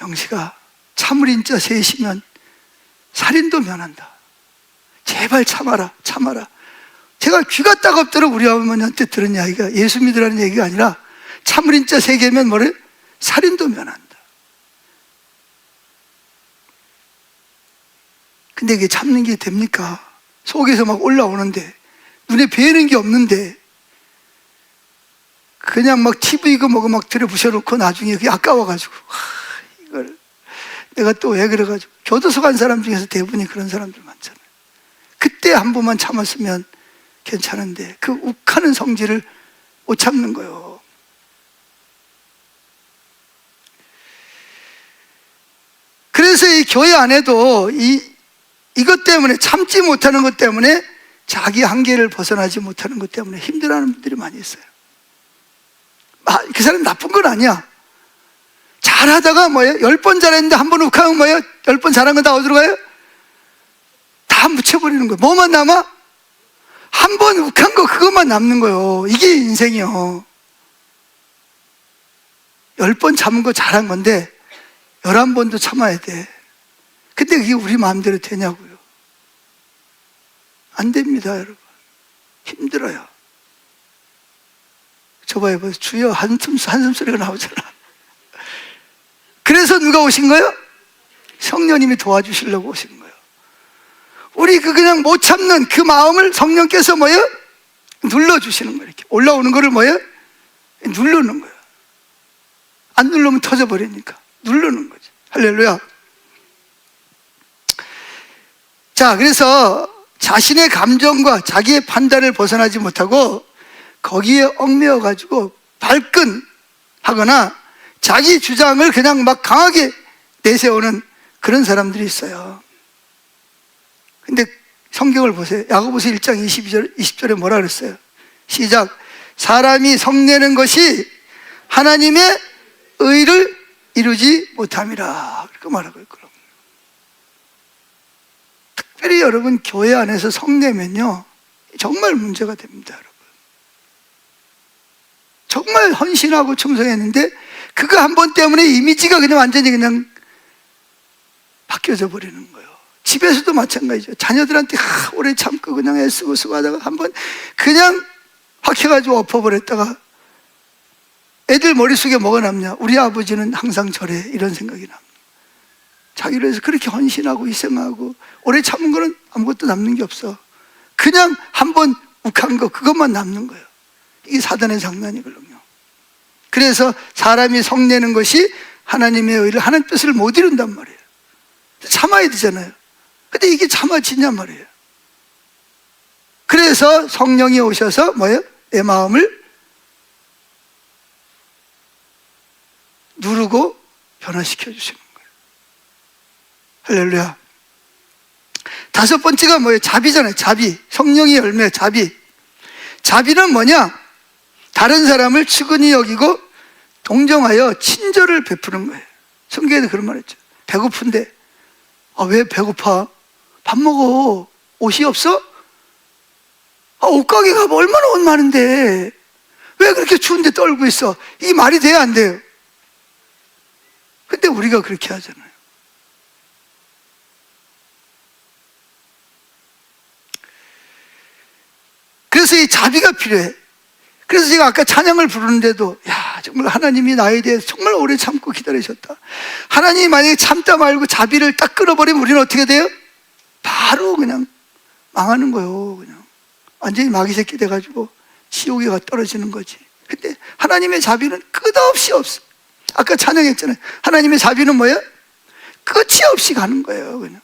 영식아, 참을인자 셋이면 살인도 면한다. 제발 참아라. 제가 귀가 따갑도록 우리 어머니한테 들은 이야기가 예수 믿으라는 얘기가 아니라 참을인자 3개면 살인도 면한다. 근데 이게 참는 게 됩니까? 속에서 올라오는데 눈에 뵈는 게 없는데 그냥 TV고 들여부셔놓고 나중에 그게 아까워가지고 이걸 내가 또 왜 그래가지고 교도소 간 사람 중에서 대부분이 그런 사람들 많잖아요. 그때 한 번만 참았으면 괜찮은데 그 욱하는 성질을 못 참는 거예요. 그래서 이 교회 안에도 이것 때문에 참지 못하는 것 때문에 자기 한계를 벗어나지 못하는 것 때문에 힘들어하는 분들이 많이 있어요. 그 사람 나쁜 건 아니야. 잘하다가 10번 잘했는데 한 번 욱하면 10번 잘한 건 다 어디로 가요? 다 묻혀버리는 거예요. 뭐만 남아? 한 번 욱한 거 그것만 남는 거예요. 이게 인생이요. 10번 참은 거 잘한 건데 11번도 참아야 돼. 근데 그게 우리 마음대로 되냐고요. 안 됩니다, 여러분. 힘들어요. 저봐요, 주여 한숨 소리가 나오잖아. 그래서 누가 오신 거예요? 성령님이 도와주시려고 오신 거예요. 우리 그냥 못 참는 그 마음을 성령께서 눌러주시는 거예요. 이렇게 올라오는 거를 누르는 거예요. 안 누르면 터져버리니까 누르는 거죠. 할렐루야. 자, 그래서 자신의 감정과 자기의 판단을 벗어나지 못하고 거기에 얽매여가지고 발끈하거나 자기 주장을 그냥 막 강하게 내세우는 그런 사람들이 있어요. 근데 성경을 보세요. 야고보서 1장 20절에 뭐라 그랬어요? 시작. 사람이 성내는 것이 하나님의 의를 이루지 못함이라, 그렇게 말하고 있거든요. 특별히 여러분 교회 안에서 성내면요 정말 문제가 됩니다. 여러분 정말 헌신하고 충성했는데 그거 한 번 때문에 이미지가 그냥 완전히 그냥 바뀌어져 버리는 거예요. 집에서도 마찬가지죠. 자녀들한테 오래 참고 그냥 애쓰고 수고하다가 한번 그냥 확 해가지고 엎어버렸다가 애들 머릿속에 뭐가 남냐? 우리 아버지는 항상 저래, 이런 생각이 납니다. 자기를 위해서 그렇게 헌신하고 희생하고 오래 참은 거는 아무것도 남는 게 없어. 그냥 한번 욱한 거 그것만 남는 거예요. 이게 사단의 장난이거든요. 그래서 사람이 성내는 것이 하나님의 의를, 하나님 뜻을 못 이룬단 말이에요. 참아야 되잖아요. 근데 이게 참아지냔 말이에요. 그래서 성령이 오셔서 뭐예요? 내 마음을 누르고 변화시켜 주시는 거예요. 할렐루야. 다섯 번째가 뭐예요? 자비잖아요. 자비. 성령의 열매, 자비. 자비는 뭐냐? 다른 사람을 측은히 여기고 동정하여 친절을 베푸는 거예요. 성경에도 그런 말 했죠. 배고픈데 왜 배고파? 밥 먹어. 옷이 없어? 옷가게 가면 얼마나 옷 많은데 왜 그렇게 추운데 떨고 있어? 이게 말이 돼야 안 돼요? 근데 우리가 그렇게 하잖아요. 그래서 이 자비가 필요해. 그래서 제가 아까 찬양을 부르는데도 정말 하나님이 나에 대해서 정말 오래 참고 기다리셨다. 하나님이 만약에 참다 말고 자비를 딱 끌어버리면 우리는 어떻게 돼요? 바로 그냥 망하는 거예요. 그냥 완전히 마귀 새끼 돼가지고 지옥에 가 떨어지는 거지. 근데 하나님의 자비는 끝없이 없어. 아까 찬양했잖아요. 하나님의 자비는 뭐예요? 끝이 없이 가는 거예요. 그냥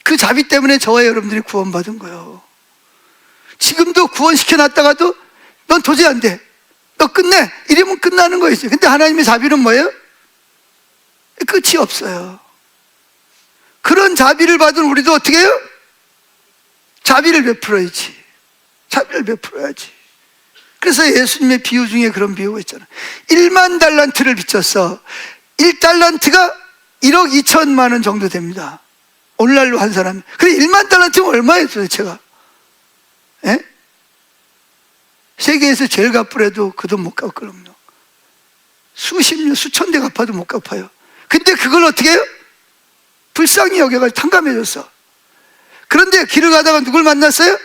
그 자비 때문에 저와 여러분들이 구원받은 거예요. 지금도 구원시켜놨다가도 넌 도저히 안 돼, 너 끝내, 이러면 끝나는 거였어요. 근데 하나님의 자비는 뭐예요? 끝이 없어요. 그런 자비를 받은 우리도 어떻게 해요? 자비를 베풀어야지. 자비를 베풀어야지. 그래서 예수님의 비유 중에 그런 비유가 있잖아요. 1만 달란트를 빚졌어. 1달란트가 1억 2천만 원 정도 됩니다. 오늘날로 한 사람. 그래 1만 달란트면 얼마예요 도대체가? 예? 세계에서 제일 갚으래도 그 돈 못 갚거든요. 수십 년, 수천 대 갚아도 못 갚아요. 근데 그걸 어떻게 해요? 불쌍히 여겨가지고 탕감해줬어. 그런데 길을 가다가 누굴 만났어요?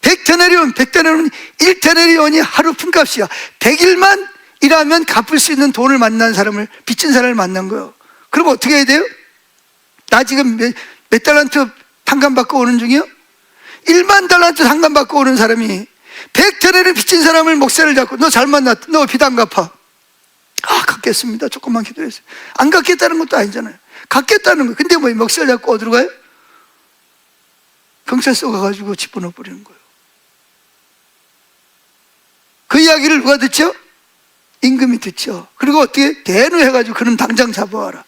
100데나리온, 1데나리온이 하루 품값이야. 100일만 일하면 갚을 수 있는 돈을 만난 사람을, 빚진 사람을 만난 거예요. 그럼 어떻게 해야 돼요? 나 지금 몇 달란트 탕감받고 오는 중이요? 1만 달란트 탕감받고 오는 사람이 100데나리온 빚진 사람을 목살을 잡고 너 잘 만났다, 너 빚 안 갚아. 갚겠습니다. 조금만 기도했어요. 안 갚겠다는 것도 아니잖아요. 갚겠다는 거예요. 근데 뭐 목살 잡고 어디로 가요? 경찰서 가가지고 집어넣어 버리는 거예요. 그 이야기를 누가 듣죠? 임금이 듣죠. 그리고 어떻게 대노해가지고 그럼 당장 잡아와라.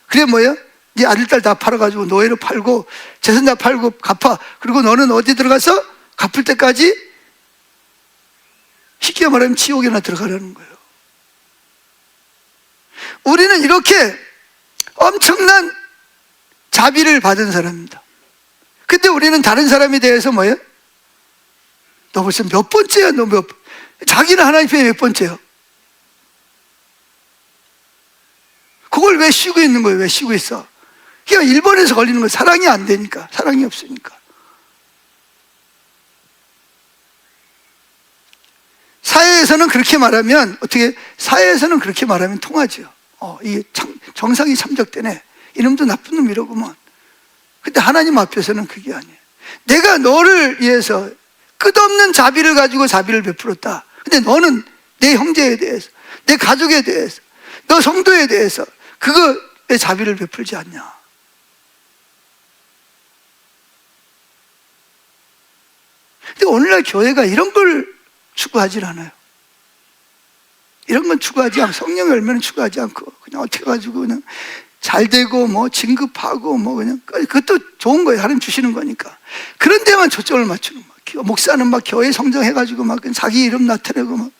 그래 뭐예요? 네 아들 딸 다 팔아가지고 노예로 팔고 재산 다 팔고 갚아. 그리고 너는 어디 들어가서 갚을 때까지 쉽게 말하면 지옥에나 들어가라는 거예요. 우리는 이렇게 엄청난 자비를 받은 사람입니다. 근데 우리는 다른 사람에 대해서 뭐예요? 너 벌써 몇 번째야? 너 몇 번? 자기는 하나님 편에 몇 번째요? 그걸 왜 쉬고 있는 거예요? 왜 쉬고 있어? 그냥 일본에서 걸리는 거예요. 사랑이 안 되니까. 사랑이 없으니까. 사회에서는 그렇게 말하면 어떻게, 사회에서는 그렇게 말하면 통하죠. 이게 정상이 참작되네. 이놈도 나쁜 놈이라구만. 근데 하나님 앞에서는 그게 아니에요. 내가 너를 위해서 끝없는 자비를 가지고 자비를 베풀었다. 근데 너는 내 형제에 대해서, 내 가족에 대해서, 너 성도에 대해서 그거에 자비를 베풀지 않냐. 근데 오늘날 교회가 이런 걸 추구하지 않아요. 이런 건 추구하지 않고, 성령의 열매는 추구하지 않고, 그냥 어떻게 가지고 그냥 잘 되고, 뭐, 진급하고, 뭐, 그냥, 그것도 좋은 거예요. 하나님 주시는 거니까. 그런 데만 초점을 맞추는 거예요. 목사는 막 교회 성장해가지고 막 자기 이름 나타내고 막.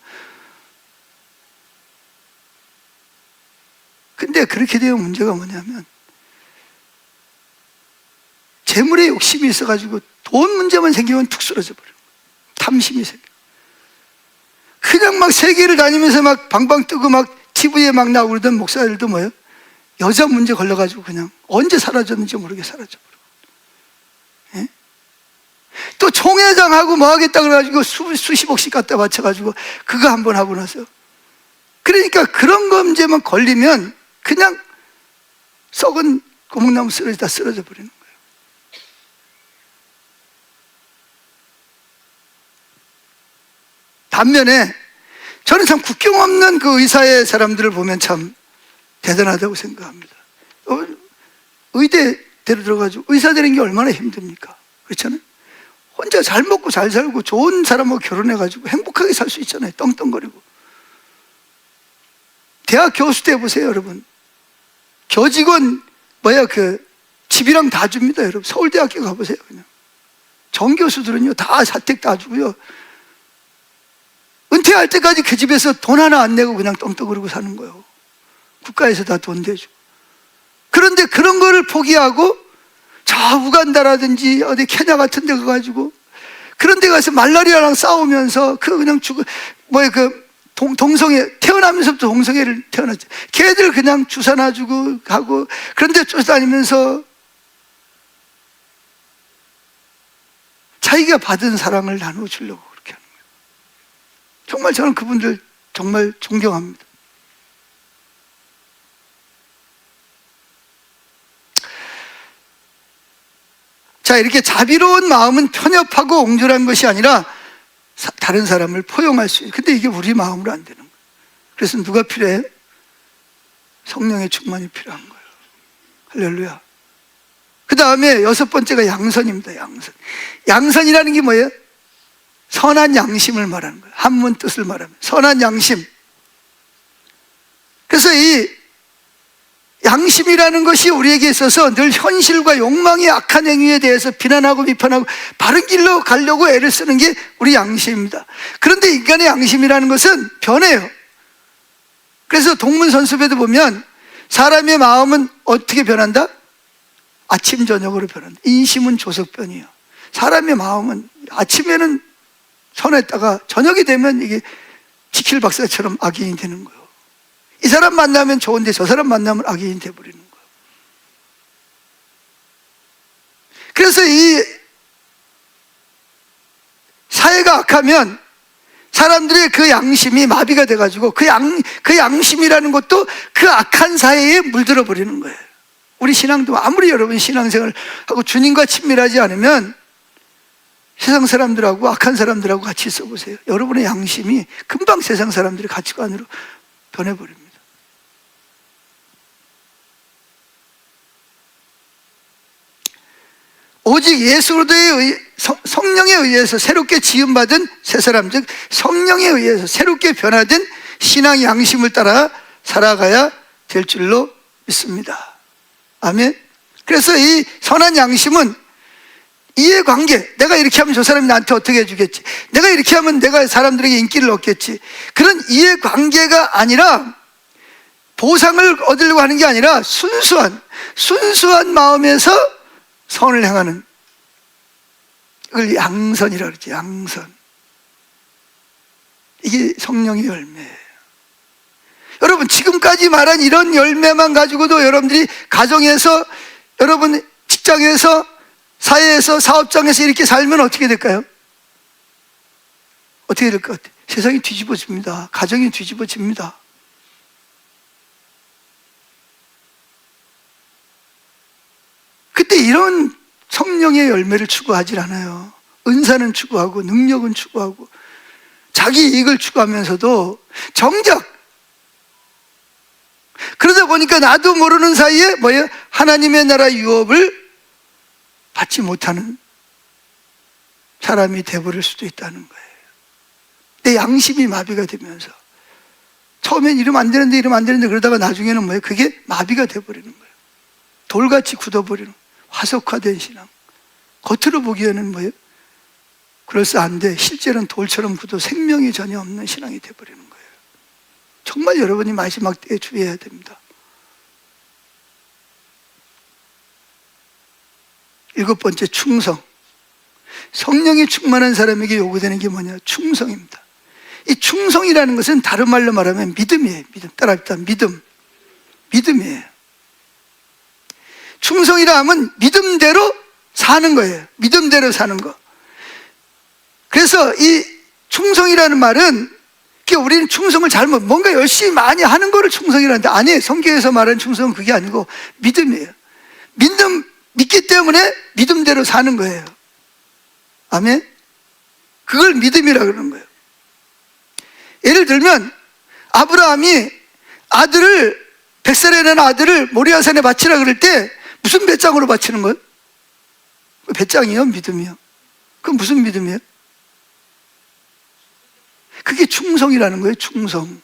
근데 그렇게 되면 문제가 뭐냐면, 재물에 욕심이 있어가지고 돈 문제만 생기면 툭 쓰러져 버려요. 탐심이 생겨. 그냥 막 세계를 다니면서 막 방방 뜨고 막 TV에 막 나오고 그러던 목사들도 뭐예요? 여자 문제 걸려가지고 그냥 언제 사라졌는지 모르게 사라져버려. 예? 또 총회장하고 뭐 하겠다 그래가지고 수십억씩 갖다 바쳐가지고 그거 한번 하고 나서. 그러니까 그런 거 문제만 걸리면 그냥 썩은 고목나무 쓰러지다 쓰러져 버리는 거예요. 반면에 저는 참 국경 없는 그 의사의 사람들을 보면 참 대단하다고 생각합니다. 의대대로 들어가지고 의사 되는 게 얼마나 힘듭니까? 그렇잖아요. 혼자 잘 먹고 잘 살고 좋은 사람하고 결혼해가지고 행복하게 살 수 있잖아요. 떵떵거리고. 대학 교수 때 보세요, 여러분. 교직원 집이랑 다 줍니다, 여러분. 서울대학교 가보세요, 그냥. 정교수들은요 다 사택 다 주고요. 은퇴할 때까지 그 집에서 돈 하나 안 내고 그냥 떵떵거리고 사는 거예요. 국가에서 다 돈 대주고. 그런데 그런 거를 포기하고 저 우간다라든지 어디 케냐 같은 데 가가지고 그런 데 가서 말라리아랑 싸우면서 동성애, 태어나면서부터 동성애를 태어났죠. 걔들 그냥 주사 놔주고 가고 그런데 쫓아다니면서 자기가 받은 사랑을 나누어 주려고 그렇게 하는 거예요. 정말 저는 그분들 정말 존경합니다. 자, 이렇게 자비로운 마음은 편협하고 옹졸한 것이 아니라 다른 사람을 포용할 수 있어요. 근데 이게 우리 마음으로 안 되는 거예요. 그래서 누가 필요해? 성령의 충만이 필요한 거예요. 할렐루야. 그 다음에 6번째가 양선입니다. 양선. 양선이라는 게 뭐예요? 선한 양심을 말하는 거예요. 한문 뜻을 말하면 선한 양심. 그래서 이 양심이라는 것이 우리에게 있어서 늘 현실과 욕망의 악한 행위에 대해서 비난하고 비판하고 바른 길로 가려고 애를 쓰는 게 우리 양심입니다. 그런데 인간의 양심이라는 것은 변해요. 그래서 동문선수배도 보면 사람의 마음은 어떻게 변한다? 아침 저녁으로 변한다. 인심은 조석변이에요. 사람의 마음은 아침에는 선했다가 저녁이 되면 이게 지킬 박사처럼 악인이 되는 거예요. 이 사람 만나면 좋은데 저 사람 만나면 악인이 돼버리는 거예요. 그래서 이 사회가 악하면 사람들의 그 양심이 마비가 돼가지고 그 양심이라는 것도 그 악한 사회에 물들어 버리는 거예요. 우리 신앙도 아무리 여러분 신앙생활을 하고 주님과 친밀하지 않으면 세상 사람들하고 악한 사람들하고 같이 있어 보세요. 여러분의 양심이 금방 세상 사람들의 가치관으로 변해버립니다. 오직 예수 그리스도의 성령에 의해서 새롭게 지음받은 새 사람, 즉 성령에 의해서 새롭게 변화된 신앙 양심을 따라 살아가야 될 줄로 믿습니다. 아멘. 그래서 이 선한 양심은 이해관계, 내가 이렇게 하면 저 사람이 나한테 어떻게 해주겠지, 내가 이렇게 하면 내가 사람들에게 인기를 얻겠지, 그런 이해관계가 아니라 보상을 얻으려고 하는 게 아니라 순수한 마음에서 선을 행하는, 이걸 양선이라고 그러지. 양선. 이게 성령의 열매예요. 여러분 지금까지 말한 이런 열매만 가지고도 여러분들이 가정에서, 여러분 직장에서, 사회에서, 사업장에서 이렇게 살면 어떻게 될까요? 어떻게 될 것 같아요? 세상이 뒤집어집니다. 가정이 뒤집어집니다. 그때 이런 성령의 열매를 추구하지 않아요. 은사는 추구하고 능력은 추구하고 자기 이익을 추구하면서도 정작 그러다 보니까 나도 모르는 사이에 뭐예요? 하나님의 나라 유업을 받지 못하는 사람이 돼버릴 수도 있다는 거예요. 내 양심이 마비가 되면서 처음엔 이러면 안 되는데 그러다가 나중에는 뭐예요? 그게 마비가 돼버리는 거예요. 돌같이 굳어버리는 거예요. 화석화된 신앙. 겉으로 보기에는 뭐예요? 그럴싸한데 실제로는 돌처럼 굳어 생명이 전혀 없는 신앙이 돼버리는 거예요. 정말 여러분이 마지막 때에 주의해야 됩니다. 7번째, 충성. 성령이 충만한 사람에게 요구되는 게 뭐냐? 충성입니다. 이 충성이라는 것은 다른 말로 말하면 믿음이에요. 믿음. 따라합시다. 믿음이에요. 충성이라 하면 믿음대로 사는 거예요. 믿음대로 사는 거. 그래서 이 충성이라는 말은 우리는 충성을 뭔가 열심히 많이 하는 거를 충성이라는데 아니에요. 성경에서 말하는 충성은 그게 아니고 믿음이에요. 믿기 때문에 믿음대로 사는 거예요. 아멘? 그걸 믿음이라 그러는 거예요. 예를 들면 아브라함이 백살에 난 아들을 모리아산에 바치라 그럴 때 무슨 배짱으로 바치는 거예요? 배짱이요? 믿음이요? 그건 무슨 믿음이에요? 그게 충성이라는 거예요. 충성.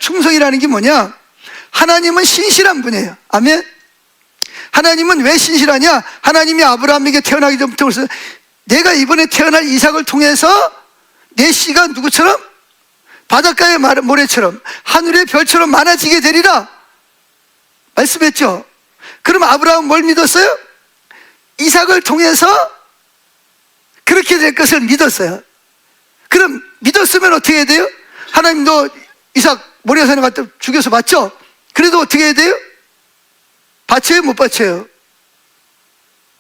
충성이라는 게 뭐냐? 하나님은 신실한 분이에요. 아멘? 하나님은 왜 신실하냐? 하나님이 아브라함에게 태어나기 전부터 그래서 내가 이번에 태어날 이삭을 통해서 내 씨가 누구처럼? 바닷가의 모래처럼 하늘의 별처럼 많아지게 되리라 말씀했죠. 그럼 아브라함은 뭘 믿었어요? 이삭을 통해서 그렇게 될 것을 믿었어요. 그럼 믿었으면 어떻게 해야 돼요? 하나님도 이삭 모리아산에 갔다 죽여서 맞죠? 그래도 어떻게 해야 돼요? 바쳐요? 못 바쳐요?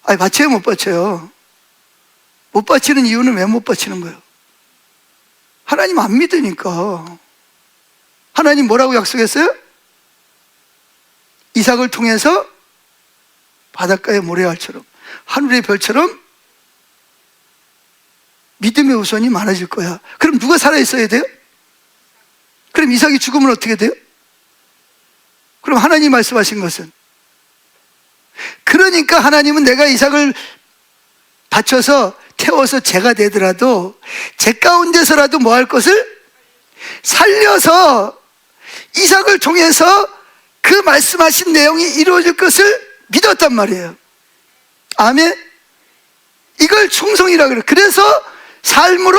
아니, 바쳐요? 못 바쳐요? 못 바치는 이유는 왜 못 바치는 거예요? 하나님 안 믿으니까. 하나님 뭐라고 약속했어요? 이삭을 통해서 바닷가의 모래알처럼 하늘의 별처럼 믿음의 후손이 많아질 거야. 그럼 누가 살아있어야 돼요? 그럼 이삭이 죽으면 어떻게 돼요? 그럼 하나님 말씀하신 것은, 그러니까 하나님은 내가 이삭을 바쳐서 태워서 제가 되더라도 제 가운데서라도 뭐 할 것을? 살려서 이삭을 통해서 그 말씀하신 내용이 이루어질 것을 믿었단 말이에요. 아멘? 이걸 충성이라고 그래요. 그래서 삶으로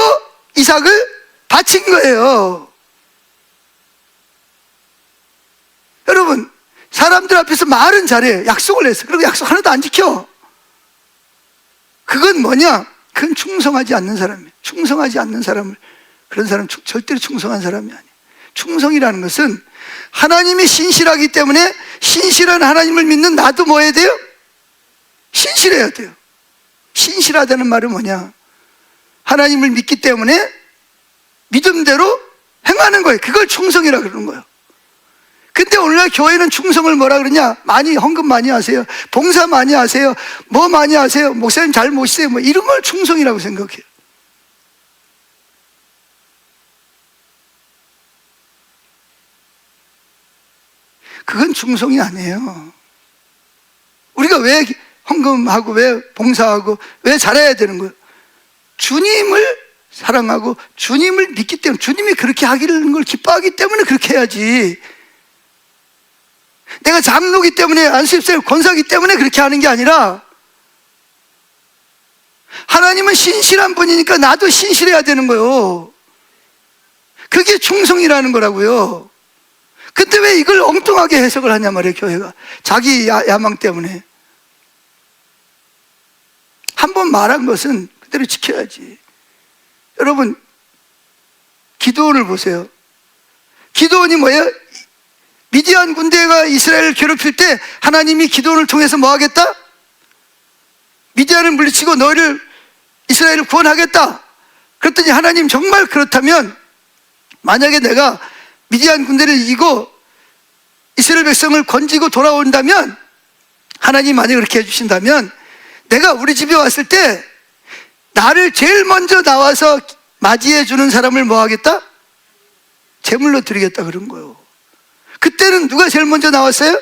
이삭을 바친 거예요. 여러분, 사람들 앞에서 말은 잘해요. 약속을 했어. 그리고 약속 하나도 안 지켜. 그건 뭐냐? 그건 충성하지 않는 사람이에요. 충성하지 않는 사람을, 그런 사람은 절대로 충성한 사람이 아니에요. 충성이라는 것은 하나님이 신실하기 때문에 신실한 하나님을 믿는 나도 뭐 해야 돼요? 신실해야 돼요. 신실하다는 말은 뭐냐? 하나님을 믿기 때문에 믿음대로 행하는 거예요. 그걸 충성이라 그러는 거예요. 근데 오늘날 교회는 충성을 뭐라 그러냐? 많이 헌금 많이 하세요. 봉사 많이 하세요. 뭐 많이 하세요. 목사님 잘 모시세요. 뭐 이런 걸 충성이라고 생각해요. 그건 충성이 아니에요. 우리가 왜 헌금하고 왜 봉사하고 왜 잘해야 되는 거예요? 주님을 사랑하고 주님을 믿기 때문에, 주님이 그렇게 하기를 걸 기뻐하기 때문에 그렇게 해야지. 내가 장로기 때문에, 안수집사님 권사기 때문에 그렇게 하는 게 아니라, 하나님은 신실한 분이니까 나도 신실해야 되는 거예요. 그게 충성이라는 거라고요. 근데 왜 이걸 엉뚱하게 해석을 하냐 말이에요, 교회가. 자기 야망 때문에. 한번 말한 것은 그대로 지켜야지. 여러분, 기드온을 보세요. 기드온이 뭐예요? 미디안 군대가 이스라엘을 괴롭힐 때 하나님이 기드온을 통해서 뭐 하겠다? 미디안을 물리치고 너희를, 이스라엘을 구원하겠다. 그랬더니 하나님 정말 그렇다면, 만약에 내가 미디안 군대를 이기고 이스라엘 백성을 건지고 돌아온다면, 하나님 만약에 그렇게 해주신다면, 내가 우리 집에 왔을 때 나를 제일 먼저 나와서 맞이해 주는 사람을 뭐 하겠다? 제물로 드리겠다 그런 거예요. 그때는 누가 제일 먼저 나왔어요?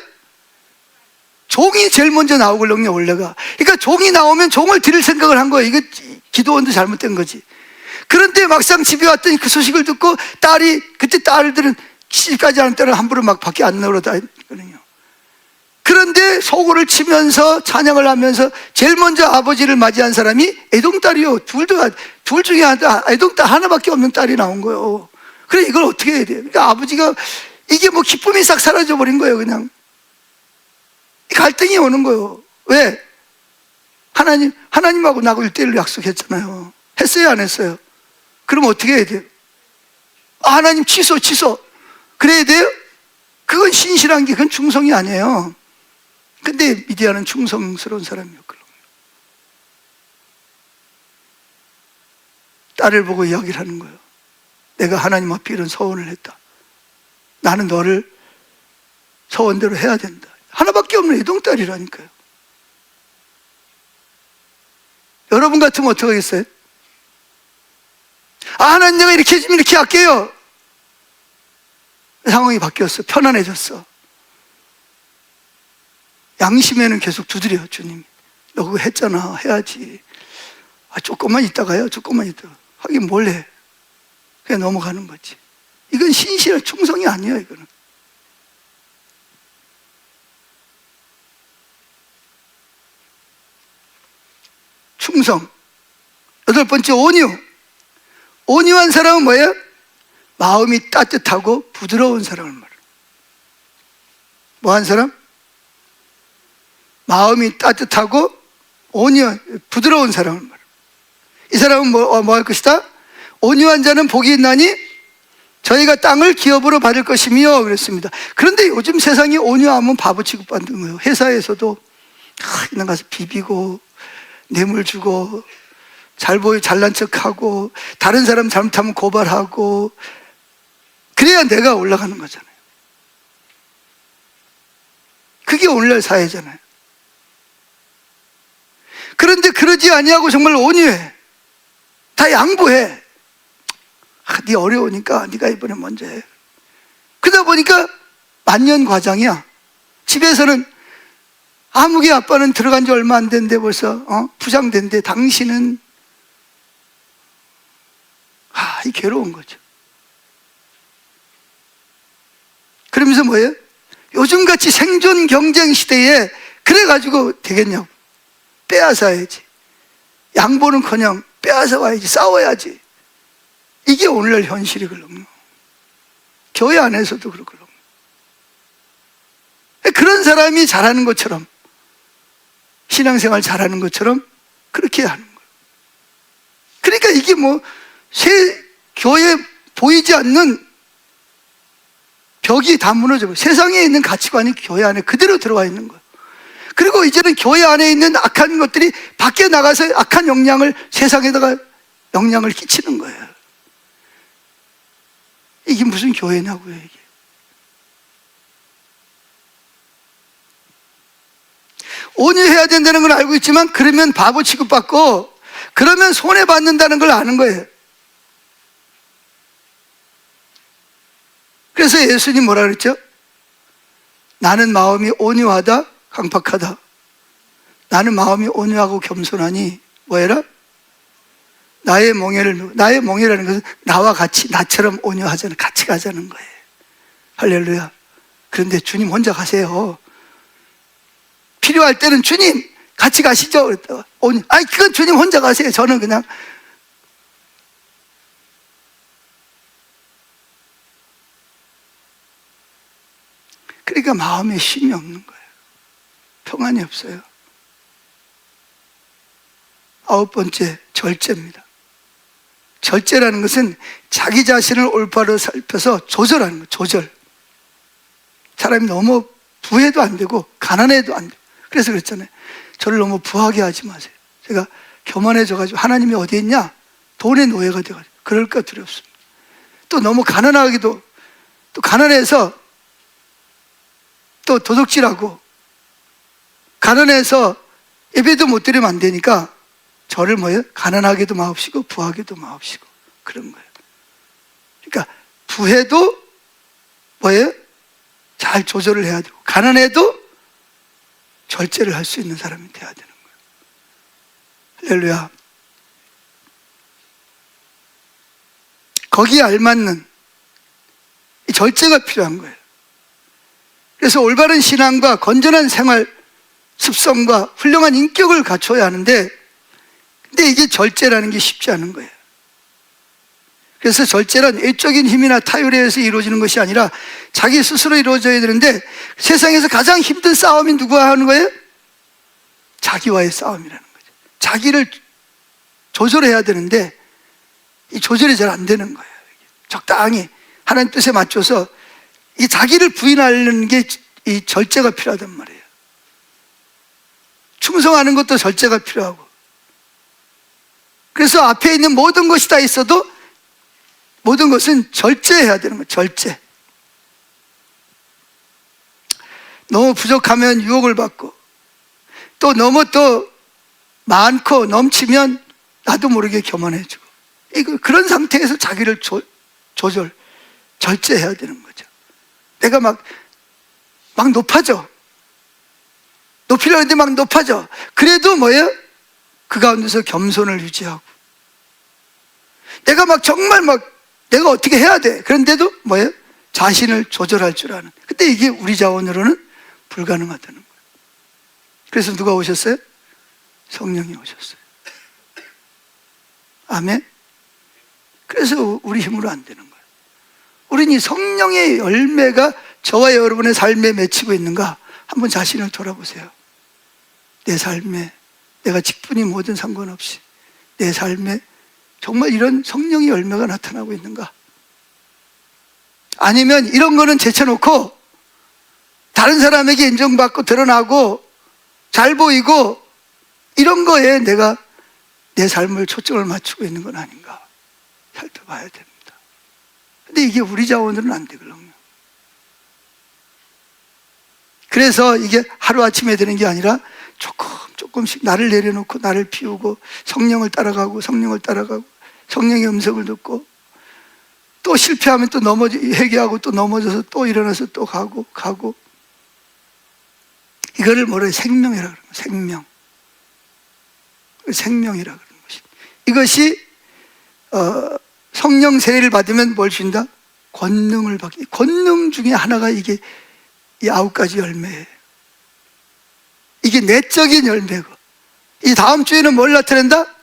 종이 제일 먼저 나오거든요, 원래가. 그러니까 종이 나오면 종을 드릴 생각을 한 거예요. 이거 기도원도 잘못된 거지. 그런데 막상 집에 왔더니 그 소식을 듣고 그때 딸들은 시집까지 하는 때는 함부로 막 밖에 안 나오거든요. 그런데 소고를 치면서 찬양을 하면서 제일 먼저 아버지를 맞이한 사람이 애동딸이요. 둘 중에 애동딸 하나밖에 없는 딸이 나온 거예요. 그래, 이걸 어떻게 해야 돼요? 그러니까 아버지가 이게 뭐 기쁨이 싹 사라져 버린 거예요. 그냥 갈등이 오는 거예요. 왜? 하나님하고 나하고 1대1로 약속했잖아요. 했어요, 안 했어요? 그럼 어떻게 해야 돼요? 하나님 취소. 그래야 돼요? 그건 신실한 게, 그건 충성이 아니에요. 근데 미디아는 충성스러운 사람이었거든요. 딸을 보고 이야기를 하는 거예요. 내가 하나님 앞에 이런 서원을 했다. 나는 너를 서원대로 해야 된다. 하나밖에 없는 애동딸이라니까요. 여러분 같으면 어떻게 하겠어요? 하나님, 내가 이렇게 해주면 이렇게 할게요. 상황이 바뀌었어. 편안해졌어. 양심에는 계속 두드려. 주님, 너 그거 했잖아. 해야지. 조금만 있다가요. 조금만 있다가. 하긴 뭘 해. 그냥 넘어가는 거지. 이건 신실한 충성이 아니에요. 이거는. 충성. 8번째, 온유. 온유한 사람은 뭐예요? 마음이 따뜻하고 부드러운 사람을 말해요. 뭐한 사람? 마음이 따뜻하고 부드러운 사람을 말해요. 이 사람은 뭐 할 것이다? 온유한 자는 복이 있나니 저희가 땅을 기업으로 받을 것이며 그랬습니다. 그런데 요즘 세상이 온유하면 바보 취급받는 거예요. 회사에서도 그냥 가서 비비고 뇌물 주고 잘난 척하고 다른 사람 잘못하면 고발하고 그래야 내가 올라가는 거잖아요. 그게 오늘날 사회잖아요. 그런데 그러지 아니하고 정말 온유해. 다 양보해. 네 어려우니까 네가 이번에 먼저 해. 그러다 보니까 만년과장이야. 집에서는 아무개 아빠는 들어간 지 얼마 안 됐는데 벌써 부장된데 당신은 이 괴로운 거죠. 그러면서 뭐예요? 요즘같이 생존 경쟁 시대에 그래가지고 되겠냐고. 빼앗아야지. 양보는커녕 빼앗아 와야지. 싸워야지. 이게 오늘날 현실이거든요. 교회 안에서도 그렇거든요. 그런 사람이 잘하는 것처럼, 신앙생활 잘하는 것처럼 그렇게 하는 거예요. 그러니까 이게 교회에 보이지 않는 벽이 다 무너져요. 세상에 있는 가치관이 교회 안에 그대로 들어와 있는 거예요. 그리고 이제는 교회 안에 있는 악한 것들이 밖에 나가서 악한 영향을 세상에다가 영향을 끼치는 거예요. 이게 무슨 교회냐고요, 이게. 온유해야 된다는 걸 알고 있지만 그러면 바보 취급받고 그러면 손해받는다는 걸 아는 거예요. 그래서 예수님 뭐라 그랬죠? 나는 마음이 온유하다, 강팍하다. 나는 마음이 온유하고 겸손하니 뭐해라? 나의 멍에라는 것은 나와 같이, 나처럼 온유하자는, 같이 가자는 거예요. 할렐루야. 그런데 주님 혼자 가세요. 필요할 때는 주님 같이 가시죠. 그랬다가 그건 주님 혼자 가세요. 저는 그냥 그러니까 마음에 쉼이 없는 거예요. 평안이 없어요. 9번째, 절제입니다. 절제라는 것은 자기 자신을 올바로 살펴서 조절하는 거예요. 조절. 사람이 너무 부해도 안 되고 가난해도 안 되고. 그래서 그랬잖아요. 저를 너무 부하게 하지 마세요. 제가 교만해져가지고 하나님이 어디 있냐? 돈의 노예가 돼가지고 그럴까 두렵습니다. 또 너무 가난하기도, 또 가난해서 또 도둑질하고 가난해서 예배도 못 드리면 안 되니까 저를 가난하게도 마옵시고 부하게도 마옵시고 그런 거예요. 그러니까 부해도 잘 조절을 해야 되고 가난해도 절제를 할 수 있는 사람이 돼야 되는 거예요. 할렐루야. 거기에 알맞는 이 절제가 필요한 거예요. 그래서 올바른 신앙과 건전한 생활 습성과 훌륭한 인격을 갖춰야 하는데, 근데 이게 절제라는 게 쉽지 않은 거예요. 그래서 절제란 외적인 힘이나 타율에 의해서 이루어지는 것이 아니라 자기 스스로 이루어져야 되는데, 세상에서 가장 힘든 싸움이 누구와 하는 거예요? 자기와의 싸움이라는 거죠. 자기를 조절해야 되는데 이 조절이 잘 안 되는 거예요. 적당히 하나님 뜻에 맞춰서 이 자기를 부인하는 게 이 절제가 필요하단 말이에요. 충성하는 것도 절제가 필요하고, 그래서 앞에 있는 모든 것이 다 있어도 모든 것은 절제해야 되는 거예요. 절제. 너무 부족하면 유혹을 받고, 또 너무 또 많고 넘치면 나도 모르게 교만해지고, 그런 상태에서 자기를 조절, 절제해야 되는 거죠. 내가 막 높아져. 높이려고 했는데 막 높아져. 그래도 뭐예요? 그 가운데서 겸손을 유지하고, 내가 막 정말 내가 어떻게 해야 돼. 그런데도 뭐예요? 자신을 조절할 줄 아는. 근데 이게 우리 자원으로는 불가능하다는 거예요. 그래서 누가 오셨어요? 성령이 오셨어요. 아멘. 그래서 우리 힘으로 안 되는 거예요. 우리는 이 성령의 열매가 저와 여러분의 삶에 맺히고 있는가 한번 자신을 돌아보세요. 내 삶에, 내가 직분이 뭐든 상관없이 내 삶에 정말 이런 성령의 열매가 나타나고 있는가? 아니면 이런 거는 제쳐놓고 다른 사람에게 인정받고 드러나고 잘 보이고 이런 거에 내가 내 삶을 초점을 맞추고 있는 건 아닌가 살펴봐야 됩니다. 근데 이게 우리 자원으로는 안 되거든요. 그래서 이게 하루아침에 되는 게 아니라 조금씩 나를 내려놓고 나를 피우고 성령을 따라가고 성령의 음성을 듣고, 또 실패하면 또 회개하고 또 넘어져서 또 일어나서 또 가고 이거를 뭐래요? 생명이라고 그러는 거예요. 생명이라고 그러는 것입니다. 이것이 성령 세례를 받으면 뭘 준다? 권능을 받기. 권능 중에 하나가 이게 이 9가지 열매예요. 이게 내적인 열매고, 이 다음 주에는 뭘 나타낸다?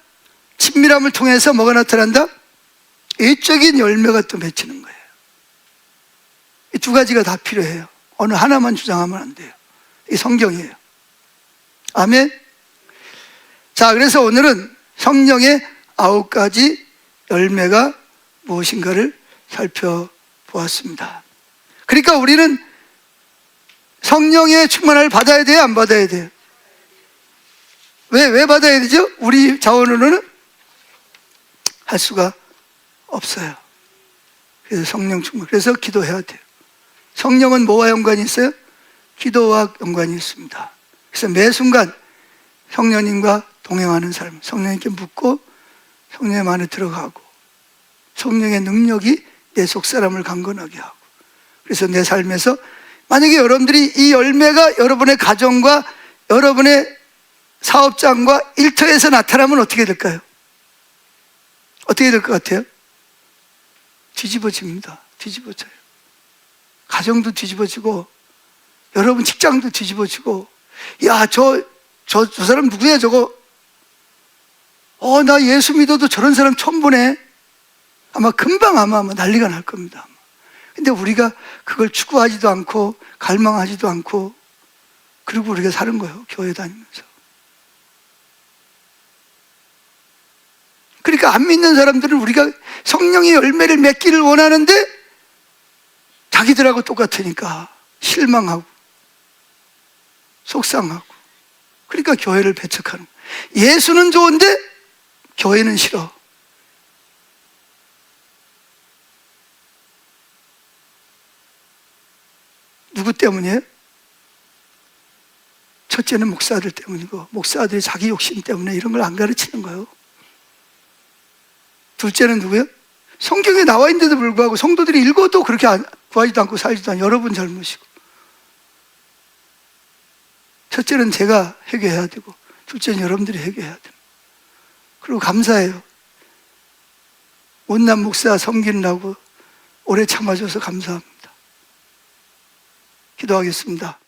친밀함을 통해서 뭐가 나타난다? 외적인 열매가 또 맺히는 거예요. 이 두 가지가 다 필요해요. 어느 하나만 주장하면 안 돼요. 이 성경이에요. 아멘. 자, 그래서 오늘은 성령의 9가지 열매가 무엇인가를 살펴보았습니다. 그러니까 우리는 성령의 충만을 받아야 돼요? 안 받아야 돼요? 왜 받아야 되죠? 우리 자원으로는 할 수가 없어요. 그래서 성령 충만. 그래서 기도해야 돼요. 성령은 뭐와 연관이 있어요? 기도와 연관이 있습니다. 그래서 매 순간 성령님과 동행하는 삶, 성령님께 묻고 성령님 안에 들어가고 성령의 능력이 내 속사람을 강건하게 하고, 그래서 내 삶에서 만약에 여러분들이 이 열매가 여러분의 가정과 여러분의 사업장과 일터에서 나타나면 어떻게 될까요? 어떻게 될 것 같아요? 뒤집어집니다. 뒤집어져요. 가정도 뒤집어지고 여러분 직장도 뒤집어지고, 야, 저 사람 누구야 저거? 나 예수 믿어도 저런 사람 처음 보네. 금방 아마 난리가 날 겁니다. 근데 우리가 그걸 추구하지도 않고 갈망하지도 않고 그리고 우리가 사는 거예요. 교회 다니면서. 그러니까 안 믿는 사람들은 우리가 성령의 열매를 맺기를 원하는데 자기들하고 똑같으니까 실망하고 속상하고, 그러니까 교회를 배척하는 거예요. 예수는 좋은데 교회는 싫어. 누구 때문이에요? 첫째는 목사들 때문이고, 목사들이 자기 욕심 때문에 이런 걸 안 가르치는 거예요. 둘째는 누구예요? 성경에 나와 있는데도 불구하고 성도들이 읽어도 그렇게 구하지도 않고 살지도 않은 여러분 잘못이고, 첫째는 제가 회개해야 되고 둘째는 여러분들이 회개해야 됩니다. 그리고 감사해요. 못난 목사 섬기느라고 오래 참아줘서 감사합니다. 기도하겠습니다.